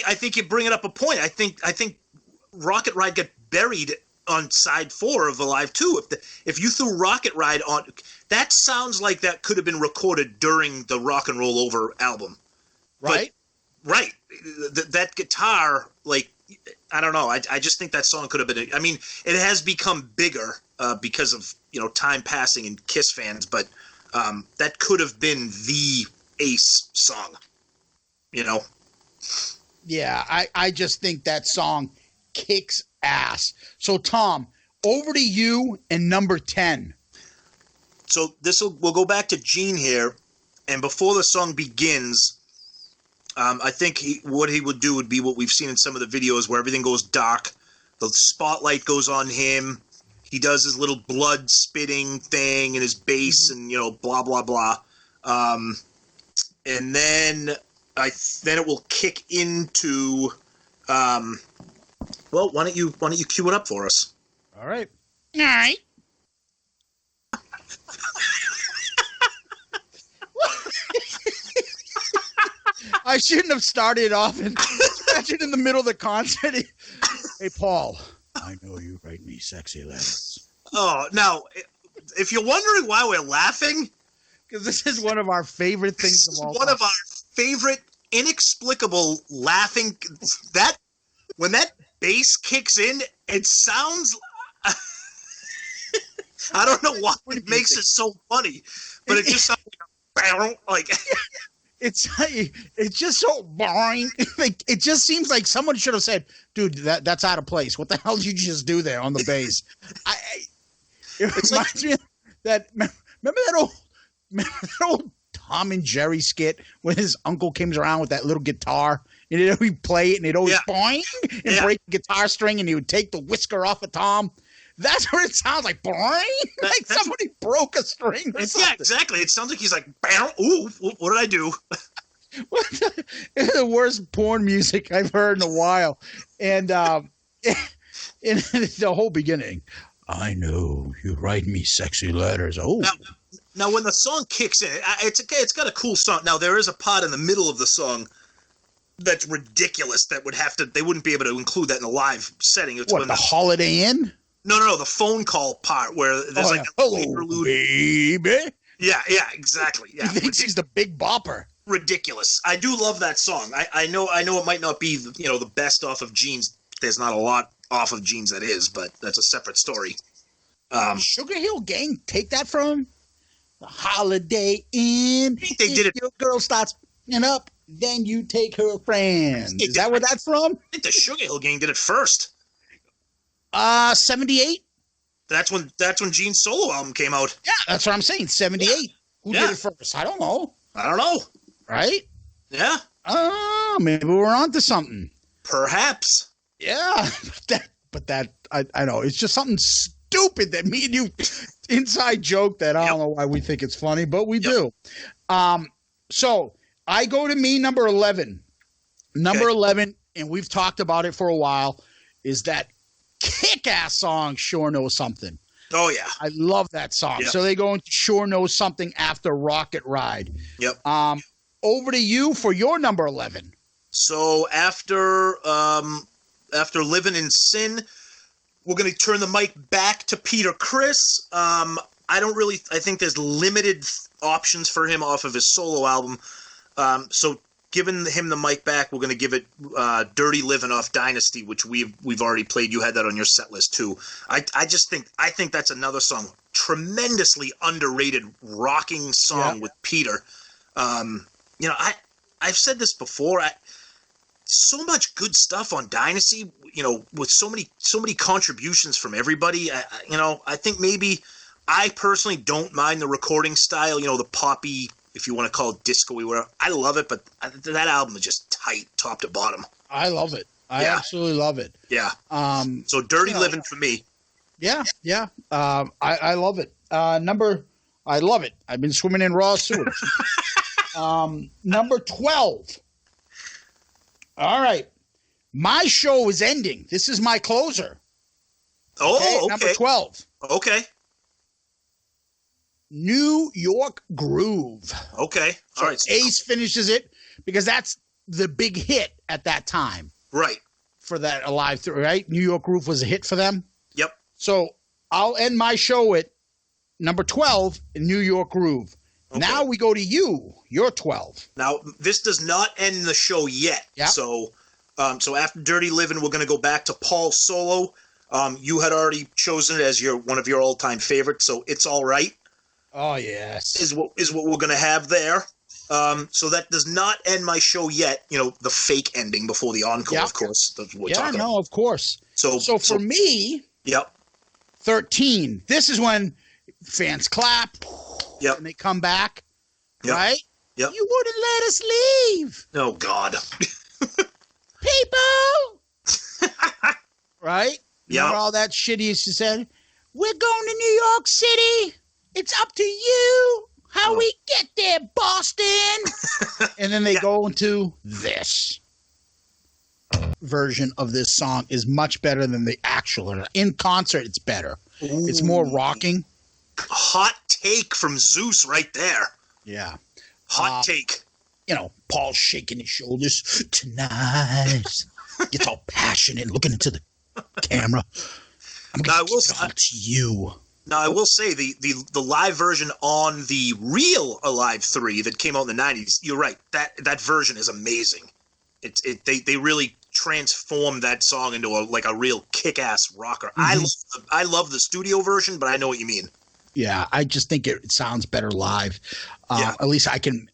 I think you're bringing up a point. I think Rocket Ride got buried on side 4 of the Live 2. If you threw Rocket Ride on, that sounds like that could have been recorded during the Rock and Roll Over album, right? But, right, that guitar, like, I don't know. I just think that song could have been. I mean, it has become bigger because of time passing and Kiss fans, but that could have been the Ace song. Yeah, I just think that song kicks ass. So Tom, over to you and number 10. So we'll go back to Gene here, and before the song begins, I think what he would do would be what we've seen in some of the videos where everything goes dark, the spotlight goes on him, he does his little blood spitting thing and his bass and blah blah blah, and then it will kick into. Well, why don't you cue it up for us? All right. All right. I shouldn't have started off and imagine in the middle of the concert. Hey, Paul, I know you write me sexy letters. Oh, now, if you're wondering why we're laughing, because this is one of our favorite things of all time. One of our favorite inexplicable laughing. When that bass kicks in, it sounds. I don't know why it makes it so funny, but it just sounds like. It's just so boring. It just seems like someone should have said, "Dude, that's out of place. What the hell did you just do there on the bass?" It reminds me of that. Remember that old Tom and Jerry skit when his uncle comes around with that little guitar and he'd play it and he'd always boing and break the guitar string and he would take the whisker off of Tom. That's what it sounds like. Boing! Like somebody broke a string or something. Yeah, exactly. It sounds like he's like, bam, ooh, what did I do? It's the worst porn music I've heard in a while. And in the whole beginning, I know you write me sexy letters. Oh. Now when the song kicks in, it's got a cool song. Now, there is a part in the middle of the song that's ridiculous that they wouldn't be able to include that in a live setting. It's what, the Holiday Inn? No, the phone call part where there's a hello, interlude. baby. Yeah, exactly. Yeah, He thinks he's the Big Bopper. Ridiculous. I do love that song. I know it might not be the best off of Jeans. There's not a lot off of Jeans that is, but that's a separate story. Sugar Hill Gang take that from the Holiday Inn. I think they did it. Your girl starts picking up, then you take her friends. Is that where that's from? I think the Sugar Hill Gang did it first. 78. That's when Gene's solo album came out. Yeah, that's what I'm saying. 78. Yeah. Who did it first? I don't know. Right? Yeah. Maybe we're onto something. Perhaps. Yeah, but that I know it's just something stupid that me and you inside joke that I don't know why we think it's funny, but we do. So I go to me number 11. Number 11, and we've talked about it for a while, is that kick-ass song Sure Knows Something. Oh yeah, I love that song. Yep. So they go into Sure Knows Something after Rocket Ride. Yep. Over to you for your number 11. So after Living in Sin, we're going to turn the mic back to Peter Criss. I think there's limited options for him off of his solo album. So giving him the mic back, we're going to give it Dirty Living off Dynasty, which we've already played. You had that on your set list too. I think that's another song, tremendously underrated rocking song with Peter. I've said this before. So much good stuff on Dynasty, with so many contributions from everybody. I think maybe I personally don't mind the recording style, the poppy, if you want to call it disco-y, whatever. I love it, but that album is just tight, top to bottom. I love it. I absolutely love it. Yeah. So Dirty Living for me. Yeah. I love it. I love it. I've been swimming in raw sewage. Number 12. All right. My show is ending. This is my closer. Oh, okay. Number 12. Okay. New York Groove. Okay. All right. Ace finishes it because that's the big hit at that time. Right. For that Alive 3, right? New York Groove was a hit for them. Yep. So I'll end my show at number 12 in New York Groove. Okay. Now we go to you. You're 12. Now, this does not end the show yet. Yep. So after Dirty Living, we're going to go back to Paul's solo. You had already chosen it as one of your all-time favorites, so It's All Right. Oh, yes. Is what we're going to have there. So that does not end my show yet. The fake ending before the encore, of course. That's what we're talking about. of course. So for me, 13. This is when fans clap. Yep. And they come back. Yep. Right? Yep. You wouldn't let us leave. Oh, God. People. Right? Yeah. All that shit he used to say. We're going to New York City. It's up to you how we get there, Boston. And then they go into this version of this song is much better than the actual. In concert, it's better. Ooh. It's more rocking. Hot take from Zeus right there. Yeah. Hot take. Paul's shaking his shoulders. Tonight. Gets all passionate, looking into the camera. I'm going to talk to you. Now, I will say the live version on the real Alive 3 that came out in the 90s, you're right. That version is amazing. They really transformed that song into a real kick-ass rocker. Mm-hmm. I love the studio version, but I know what you mean. Yeah, I just think it sounds better live. At least I can,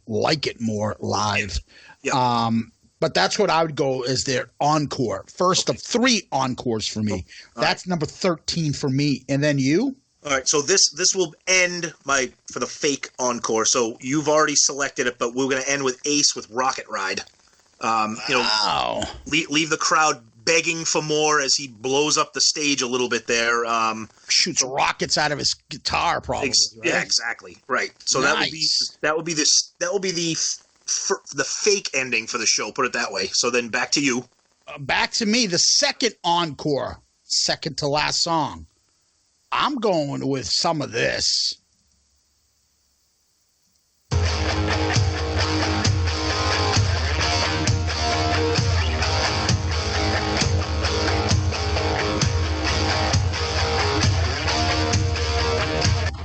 like it more live. Yeah. But that's what I would go as their encore. First of 3 encores for me. That's number 13 for me. And then you? All right, so this will end for the fake encore. So you've already selected it, but we're going to end with Ace with Rocket Ride. Wow. Leave the crowd begging for more as he blows up the stage a little bit there. Shoots rockets out of his guitar, probably. Right? Yeah, exactly. Right. So Nice. that would be the fake ending for the show. Put it that way. So then back to you. Back to me, the second encore, second to last song. I'm going with some of this.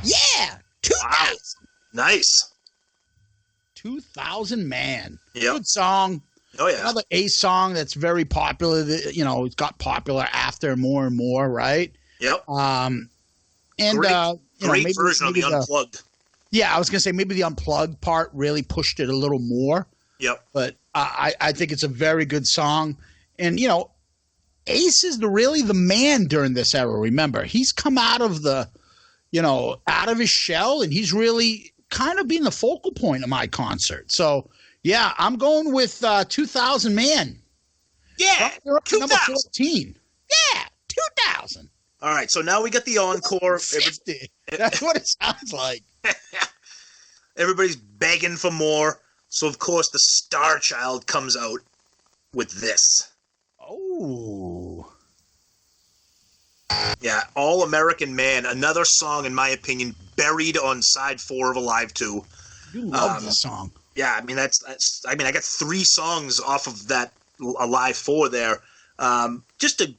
Yeah, 2000. Wow. Nice. 2000, man. Yep. Good song. Oh yeah. Another Ace song that's very popular. It got popular after more and more, right? Yep. And great version of the Unplugged. Yeah, I was gonna say maybe the Unplugged part really pushed it a little more. Yep. But I think it's a very good song, and Ace is really the man during this era. Remember, he's come out of out of his shell, and he's really kind of being the focal point of my concert. So yeah, I'm going with 2000, man. Yeah, You're up to number 2000. 14. Yeah, 2000. All right, so now we got the encore. 50. That's what it sounds like. Everybody's begging for more. So, of course, the Star Child comes out with this. Oh. Yeah, All American Man, another song, in my opinion, buried on side 4 of Alive 2. You love this song. Yeah, I mean, I got 3 songs off of that Alive 4 there. Just to,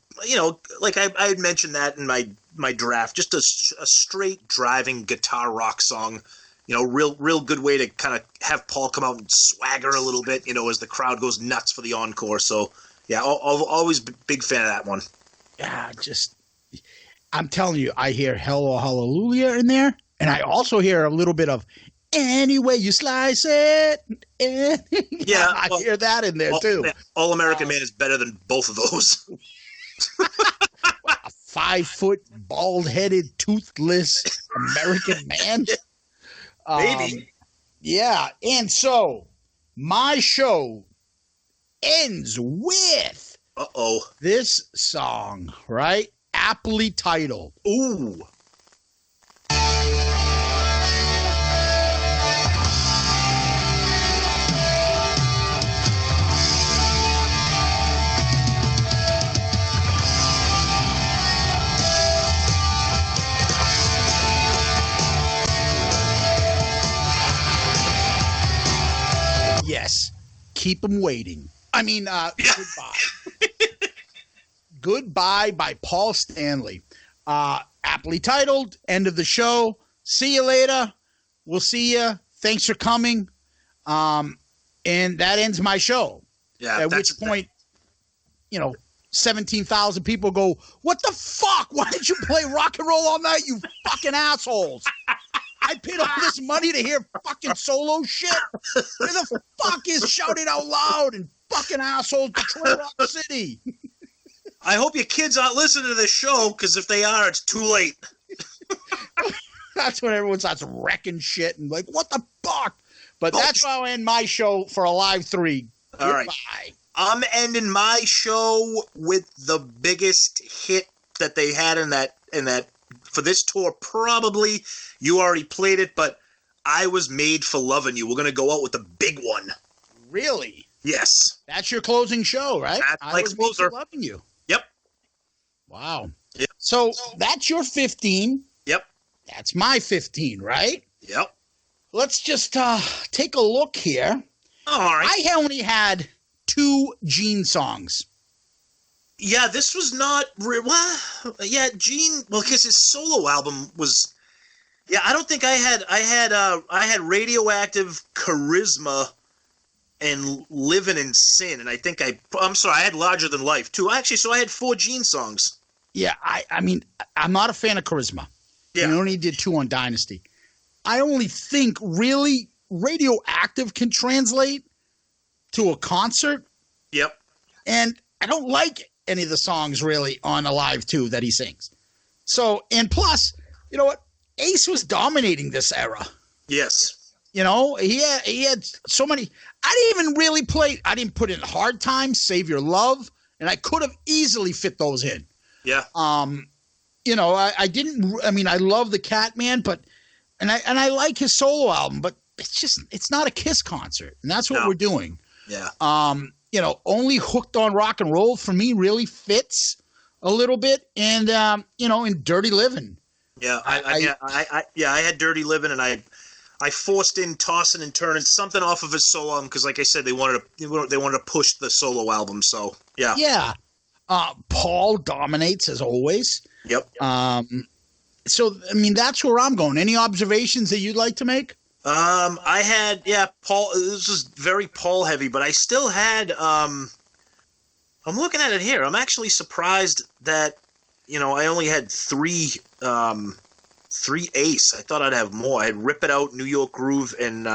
like I had mentioned that in my draft, just a straight driving guitar rock song. Real good way to kind of have Paul come out and swagger a little bit, as the crowd goes nuts for the encore. So, yeah, always big fan of that one. Yeah, I'm telling you, I hear Hello Hallelujah in there, and I also hear a little bit of Any Way You Slice It. Yeah, I hear that in there, too. All American Man is better than both of those. A 5-foot, bald-headed, toothless American man. Maybe. Yeah, and so my show ends with this song, right? Aptly titled. Ooh. Yes. Keep them waiting. I mean, Goodbye. Goodbye by Paul Stanley. Aptly titled. End of the show. See you later. We'll see you. Thanks for coming. And that ends my show. Yeah. At which point, 17,000 people go, what the fuck? Why did you play rock and roll all night, you fucking assholes? I paid all this money to hear fucking solo shit. Where the fuck is Shout It Out Loud and fucking assholes Detroit Rock City? I hope your kids aren't listening to this show, because if they are, it's too late. That's when everyone starts wrecking shit and like, what the fuck? But that's how I end my show for Alive 3. All right. Goodbye. I'm ending my show with the biggest hit that they had in that for this tour. Probably you already played it, but I Was Made for Loving You. We're going to go out with the big one. Really? Yes. That's your closing show, right? That's my Was Made for closer. Loving You. Yep. Wow. Yep. So that's your 15. Yep. That's my 15, right? Yep. Let's just take a look here. All right. I only had 2 Gene songs. Yeah, this was not. Yeah, Gene. Well, because his solo album was. Yeah, I don't think I had Radioactive, Charisma, and Living in Sin, and I think I'm sorry, I had Larger Than Life too. Actually, so I had 4 Gene songs. Yeah, I mean, I'm not a fan of Charisma. Yeah. I only did 2 on Dynasty. I only think really Radioactive can translate to a concert. Yep. And I don't like any of the songs really on Alive 2 that he sings. So, and plus, you know what? Ace was dominating this era. Yes. He had so many. I didn't even really play. I didn't put in Hard Times, Save Your Love. and I could have easily fit those in. Yeah. I didn't. I mean, I love the Catman, but I like his solo album, but it's not a Kiss concert, and that's what we're doing. Yeah. Only Hooked on Rock and Roll for me really fits a little bit, and in Dirty Living. Yeah, I had Dirty Living, and I forced in Tossing and Turning, something off of his solo album, because, like I said, they wanted to push the solo album. So yeah. Yeah. Paul dominates as always. Yep. So I mean, that's where I'm going. Any observations that you'd like to make? I had Paul. This was very Paul heavy, but I still had. I'm looking at it here. I'm actually surprised that I only had three Ace. I thought I'd have more. I had Rip It Out, New York Groove, and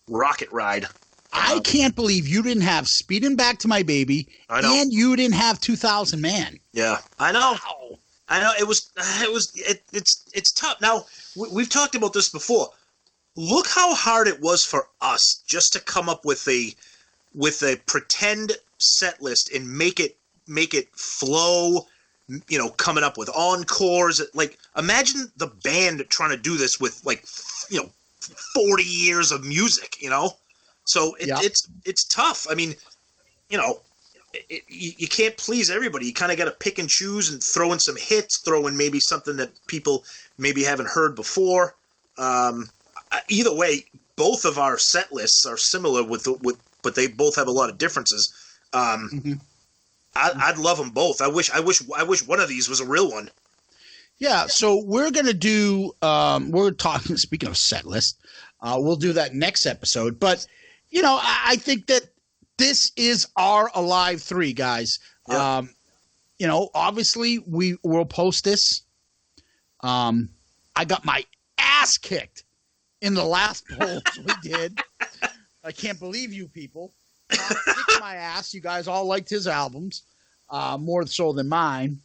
Rocket Ride. I can't believe you didn't have Speeding Back to My Baby, and you didn't have 2000 Man. Yeah, I know. Wow. I know it's tough. Now we've talked about this before. Look how hard it was for us just to come up with a pretend set list and make it flow. Coming up with encores. Like, imagine the band trying to do this with 40 years of music. So it's tough. I mean, you can't please everybody. You kind of got to pick and choose and throw in some hits, throw in maybe something that people maybe haven't heard before. Either way, both of our set lists are similar but they both have a lot of differences. I'd love them both. I wish one of these was a real one. Yeah. So we're gonna do. We're talking. Speaking of set list, we'll do that next episode. But I think that this is our Alive 3, guys. Yeah. Obviously we will post this. I got my ass kicked in the last polls we did. I can't believe you people. Kicked my ass. You guys all liked his albums, more so than mine.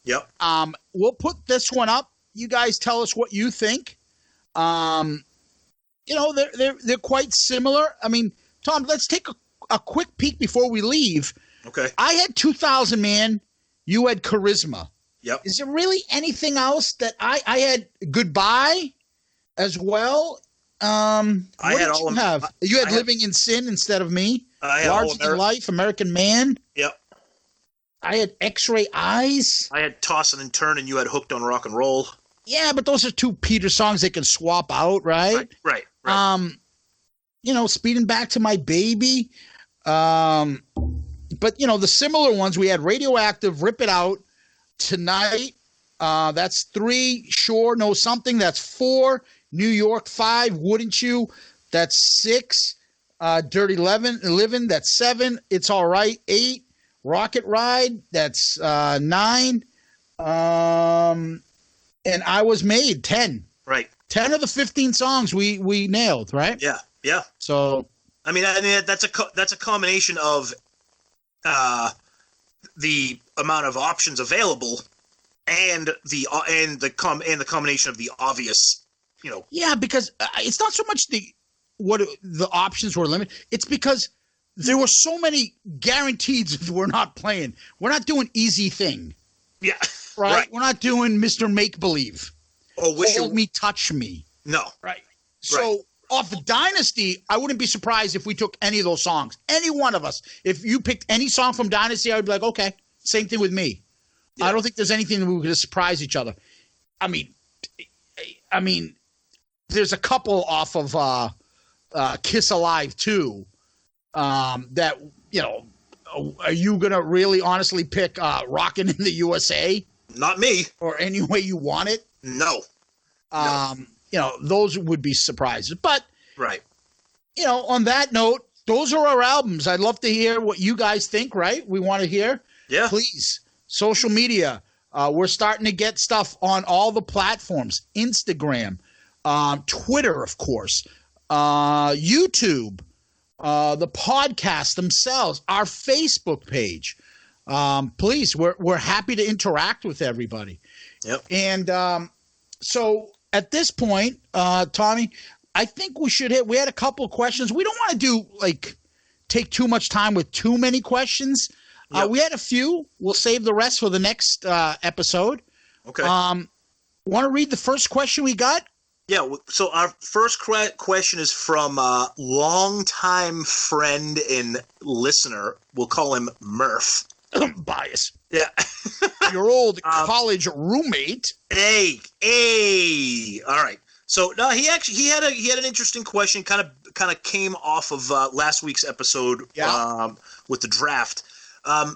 Yep. We'll put this one up. You guys tell us what you think. They're quite similar. I mean, Tom, let's take a quick peek before we leave. Okay. I had 2000 Man. You had Charisma. Yep. Is there really anything else that I had? Goodbye as well. What did you have? You had Living in Sin instead of me. I had Larger Than Life, American Man. Yep. I had X-Ray Eyes. I had Tossing and Turning. You had Hooked on Rock and Roll. Yeah, but those are two Peter songs they can swap out, right? Right. Speeding Back to My Baby. But the similar ones, we had Radioactive, Rip It Out, Tonight. That's 3. Sure, Know Something. That's 4. New York, 5. Wouldn't You? That's 6. Dirty Living. That's 7. It's All Right. 8. Rocket Ride. That's 9. And I Was Made. 10. Right. 10 of the 15 songs we nailed. Right. Yeah. Yeah. So I mean that's a combination of the amount of options available and the combination of the obvious. Yeah, because it's not so much the options were limited. It's because there were so many guaranteed we're not playing. We're not doing Easy Thing. Yeah. Right? We're not doing Mr. Make Believe. Oh, Hold Me, Touch Me. No. Right. So off the Dynasty, I wouldn't be surprised if we took any of those songs. Any one of us. If you picked any song from Dynasty, I would be like, okay, same thing with me. Yeah. I don't think there's anything that we could surprise each other. I mean, there's a couple off of Kiss Alive 2 that, are you going to really honestly pick Rockin' in the USA? Not me. Or any way you want it? No. Those would be surprises. But, right. On that note, those are our albums. I'd love to hear what you guys think, right? We want to hear. Yeah. Please. Social media. We're starting to get stuff on all the platforms. Instagram, Twitter, of course, YouTube, the podcast themselves, our Facebook page. Please, we're happy to interact with everybody. Yep. And so at this point, Tommy, I think we had a couple of questions. We don't want to take too much time with too many questions. Yep. We had a few. We'll save the rest for the next episode. Okay. Want to read the first question we got? Yeah, so our first question is from a longtime friend and listener. We'll call him Murph. Bias. Yeah. Your old college roommate. Hey. All right. So no, he had an interesting question. Kind of came off of last week's episode with the draft.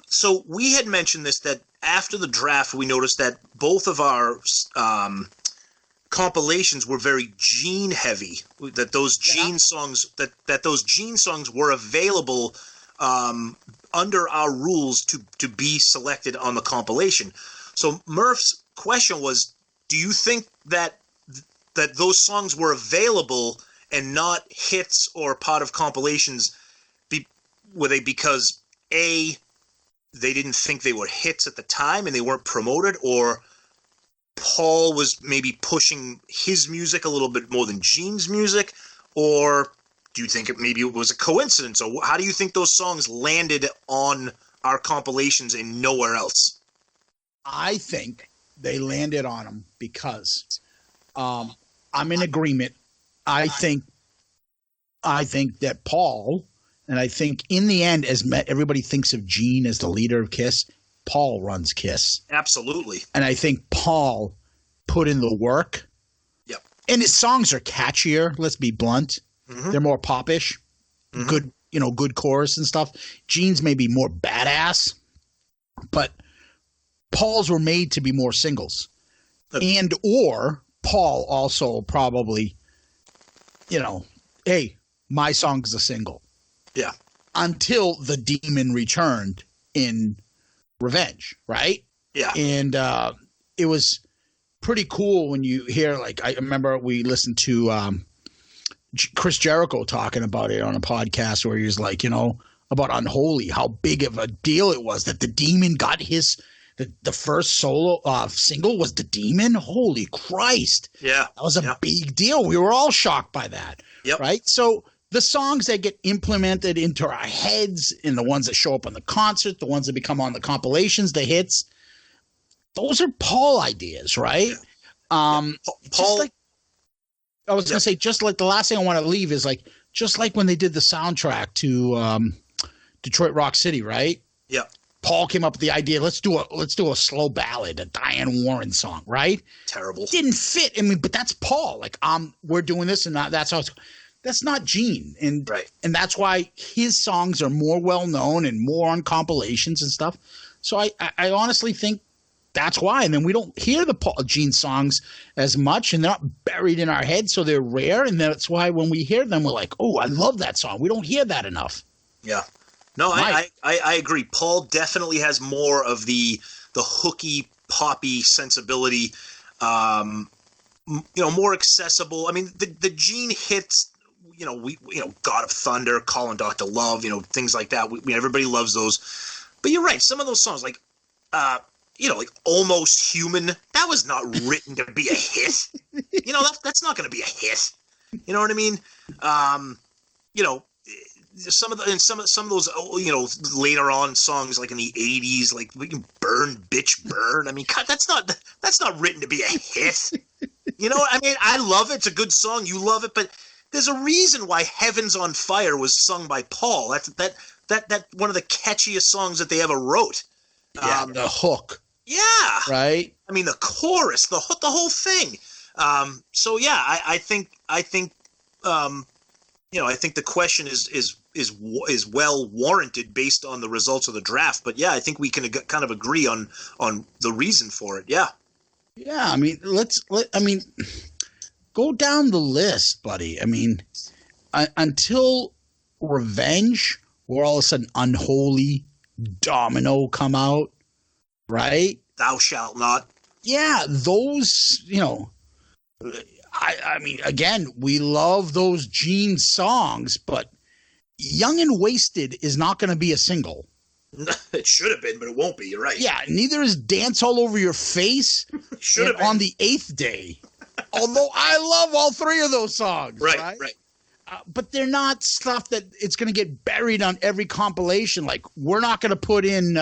So we had mentioned this, that after the draft, we noticed that both of our compilations were very Gene heavy. That those Gene songs were available under our rules to be selected on the compilation. So Murph's question was, do you think that those songs were available and not hits or part of compilations? Were they because A, they didn't think they were hits at the time and they weren't promoted, or Paul was maybe pushing his music a little bit more than Gene's music, or do you think maybe it was a coincidence? Or how do you think those songs landed on our compilations and nowhere else? I think they landed on them because I'm in agreement. I think that Paul, and I think in the end, as everybody thinks of Gene as the leader of Kiss, Paul runs Kiss. Absolutely. And I think Paul put in the work. Yep. And his songs are catchier, let's be blunt. Mm-hmm. They're more popish. Mm-hmm. Good chorus and stuff. Gene's maybe more badass, but Paul's were made to be more singles. And or Paul also probably, hey, my song's a single. Yeah. Until the demon returned in Revenge, right? Yeah. And it was pretty cool when you hear, like, I remember we listened to Chris Jericho talking about it on a podcast where he was like, about Unholy, how big of a deal it was that the demon got the first solo single was the demon. Holy Christ. Yeah. That was a big deal. We were all shocked by that. Yep. Right? So the songs that get implemented into our heads and the ones that show up on the concert, the ones that become on the compilations, the hits, those are Paul ideas, right? Yeah. Paul, I was going to say, just like the last thing I want to leave is like, just like when they did the soundtrack to Detroit Rock City, right? Yeah. Paul came up with the idea, let's do a slow ballad, a Diane Warren song, right? Terrible. It didn't fit. I mean, but that's Paul. Like, we're doing this, and that's how it's. That's not Gene, and right. And that's why his songs are more well known and more on compilations and stuff. So I honestly think that's why. And then we don't hear the Paul Gene songs as much, and they're not buried in our heads, so they're rare. And that's why when we hear them, we're like, oh, I love that song. We don't hear that enough. Yeah. No, I agree. Paul definitely has more of the hooky, poppy sensibility, more accessible. I mean, the Gene hits, God of Thunder, Calling Dr. Love, things like that. Everybody loves those. But you're right. Some of those songs, like Almost Human, that was not written to be a hit. That's not going to be a hit. You know what I mean? Some of those, later on songs, like in the 80s, like Burn, Bitch, Burn. I mean, God, that's not written to be a hit. I mean, I love it. It's a good song. You love it, but there's a reason why Heaven's on Fire was sung by Paul. That one of the catchiest songs that they ever wrote. Yeah, the hook. Yeah. Right. I mean, the chorus, the whole thing. So yeah, I think I think the question is well warranted based on the results of the draft. But yeah, I think we can kind of agree on the reason for it. Yeah. Yeah. I mean, go down the list, buddy. I mean, until Revenge, where all of a sudden Unholy, Domino come out, right? Thou Shalt Not. Yeah, those, I mean, again, we love those Gene songs, but Young and Wasted is not going to be a single. It should have been, but it won't be. You're right. Yeah, neither is Dance All Over Your Face should have been on the 8th Day. Although I love all three of those songs. Right. but they're not stuff that it's going to get buried on every compilation. Like, we're not going to put in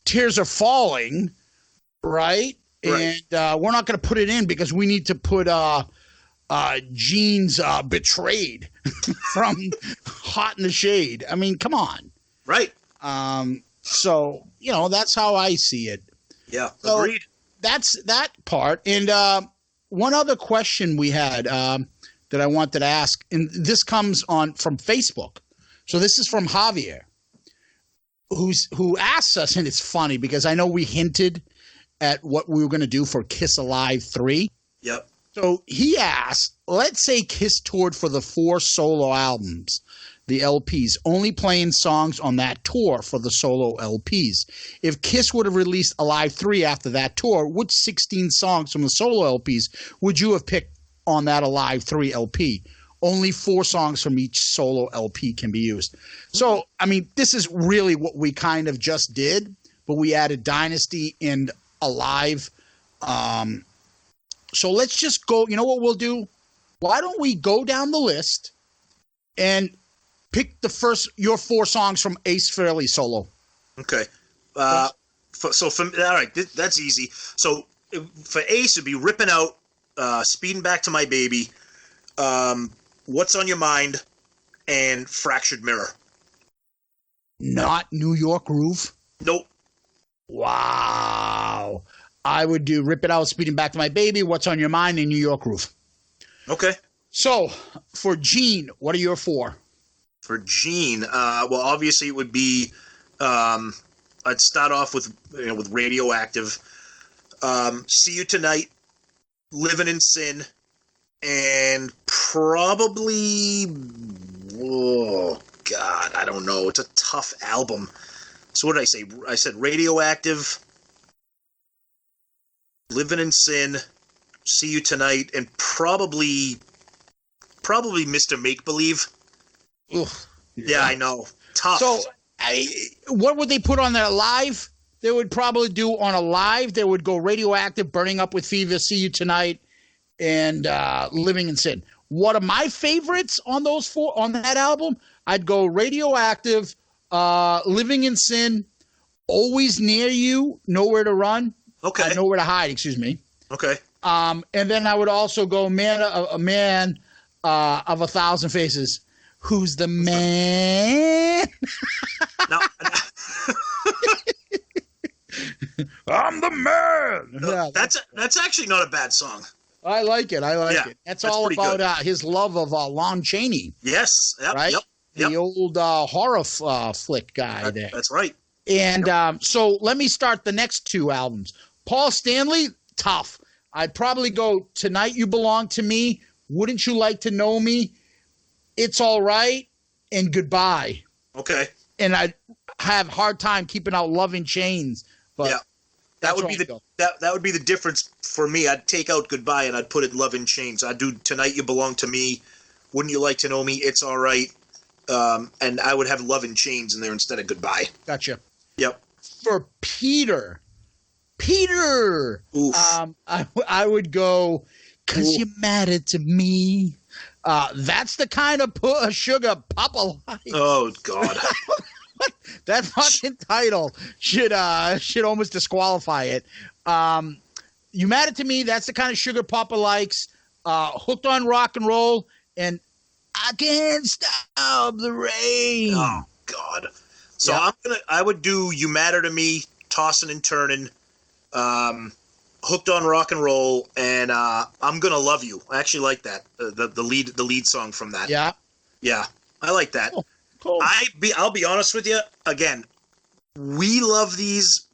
Tears Are Falling, right? And we're not going to put it in because we need to put Gene's Betrayed from Hot in the Shade. I mean, come on. Right. So, that's how I see it. Yeah, so agreed. That's that part. And one other question we had that I wanted to ask, and this comes from Facebook. So this is from Javier, who asks us, and it's funny because I know we hinted at what we were going to do for Kiss Alive 3. Yep. So he asked, let's say Kiss toured for the 4 solo albums, the LPs, only playing songs on that tour for the solo LPs. If Kiss would have released Alive 3 after that tour, which 16 songs from the solo LPs would you have picked on that Alive 3 LP? Only 4 songs from each solo LP can be used. So, I mean, this is really what we kind of just did, but we added Dynasty and Alive. So let's just go. You know what we'll do? Why don't we go down the list and pick your 4 songs from Ace Frehley solo? Okay. All right, that's easy. So for Ace, it'd be Ripping Out, Speeding Back to My Baby, What's on Your Mind, and Fractured Mirror. Not New York Groove? Nope. Wow. I would do Rip It Out, Speeding Back to My Baby, What's on Your Mind, and New York Groove. Okay. So, for Gene, what are your 4? For Gene, well, obviously it would be, I'd start off with Radioactive, See You Tonight, Living in Sin, and probably, oh, God, I don't know. It's a tough album. So what did I say? I said Radioactive, Living in Sin, See You Tonight, and probably Mr. Make Believe. Ugh, yeah, I know. Tough. So, what would they put on their live? They would probably do on a live. They would go Radioactive, Burning Up with Fever, See You Tonight, and Living in Sin. One of my favorites on those 4 on that album, I'd go Radioactive, Living in Sin, Always Near You, Nowhere to Run. Okay. Nowhere to Hide, excuse me. Okay. And then I would also go Man of 1,000 Faces. Who's the man? No. I'm the man. No, Yeah, that's actually not a bad song. I like it. it. That's all about his love of Lon Chaney. Yes. Yep, right? Yep. The old horror flick guy there. That's right. And so let me start the next 2 albums. Paul Stanley, tough. I'd probably go Tonight You Belong to Me, Wouldn't You Like to Know Me, It's All Right, and Goodbye. Okay. And I'd have a hard time keeping out Loving Chains. But yeah. That would be the difference for me. I'd take out Goodbye and I'd put it Loving Chains. I'd do Tonight You Belong to Me, Wouldn't You Like to Know Me, It's All Right, and I would have Loving Chains in there instead of Goodbye. Gotcha. Yep. For Peter, Oof. I would go, 'Cause You Matter to Me. That's the kind of sugar Papa likes. Oh, God. That fucking title should almost disqualify it. You Matter to Me, that's the kind of sugar Papa likes. Hooked on Rock and Roll, and I Can't Stop the Rain. Oh, God. So yeah. I would do You Matter to Me, Tossing and Turning, Hooked on Rock and Roll, and I'm Gonna Love You. I actually like that. The lead song from that. Yeah. Yeah. I like that. Cool. I'll be honest with you. Again, we love these.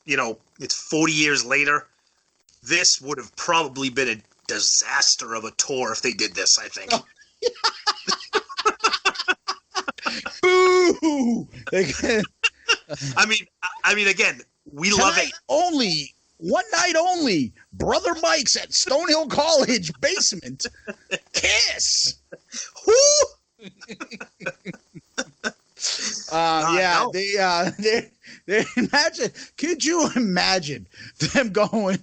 It's 40 years later. This would have probably been a disaster of a tour if they did this, I think. Oh. Boo! I mean, again, we love it. One night only. Brother Mike's at Stonehill College basement. Kiss. Who? Yeah, no. they imagine. Could you imagine them going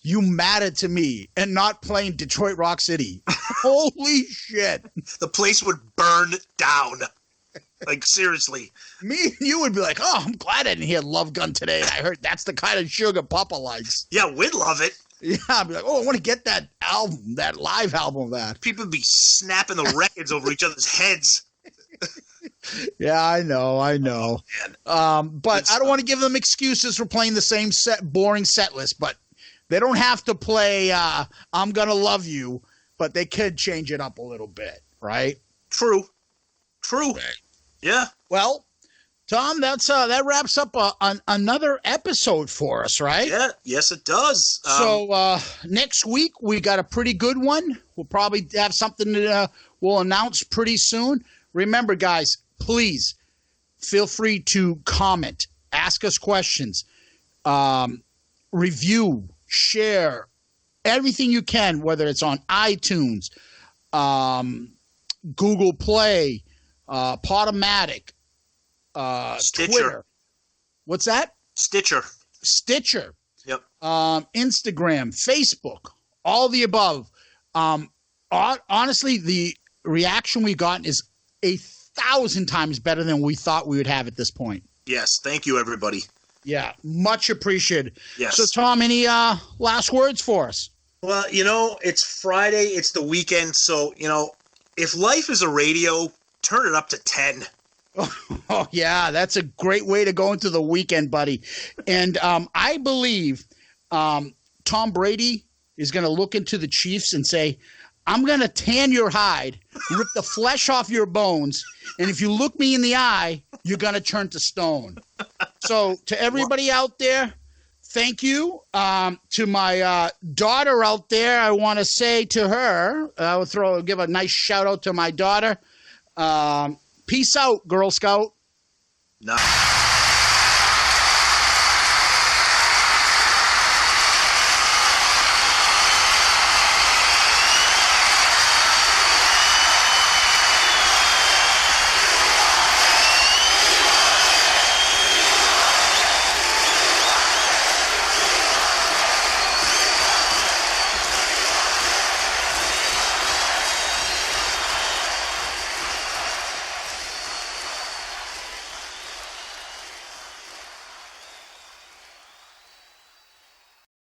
you mattered to me and not playing Detroit Rock City. Holy shit. The place would burn down. Like, seriously. Me and you would be like, oh, I'm glad I didn't hear Love Gun today. I heard that's the kind of sugar Papa likes. Yeah, we'd love it. Yeah, I'd be like, oh, I want to get that album, that live album of that. People would be snapping the records over each other's heads. Yeah, I know. But I don't want to give them excuses for playing the same boring set list. But they don't have to play I'm Gonna Love You, but they could change it up a little bit, right? True. Right. Yeah. Well, Tom, that wraps up another episode for us, right? Yeah. Yes, it does. So next week we got a pretty good one. We'll probably have something that we'll announce pretty soon. Remember, guys, please feel free to comment, ask us questions, review, share, everything you can, whether it's on iTunes, Google Play, Podomatic, Stitcher. Twitter. What's that? Stitcher. Yep. Instagram, Facebook, all the above. Honestly, the reaction we've gotten is 1,000 times better than we thought we would have at this point. Yes. Thank you, everybody. Yeah. Much appreciated. Yes. So, Tom, any last words for us? Well, it's Friday. It's the weekend. So, if life is a radio, turn it up to 10. Oh, yeah. That's a great way to go into the weekend, buddy. And I believe Tom Brady is going to look into the Chiefs and say, I'm going to tan your hide, rip the flesh off your bones, and if you look me in the eye, you're going to turn to stone. So to everybody out there, thank you. To my daughter out there, I want to say to her, give a nice shout out to my daughter. Peace out, Girl Scout. Nah.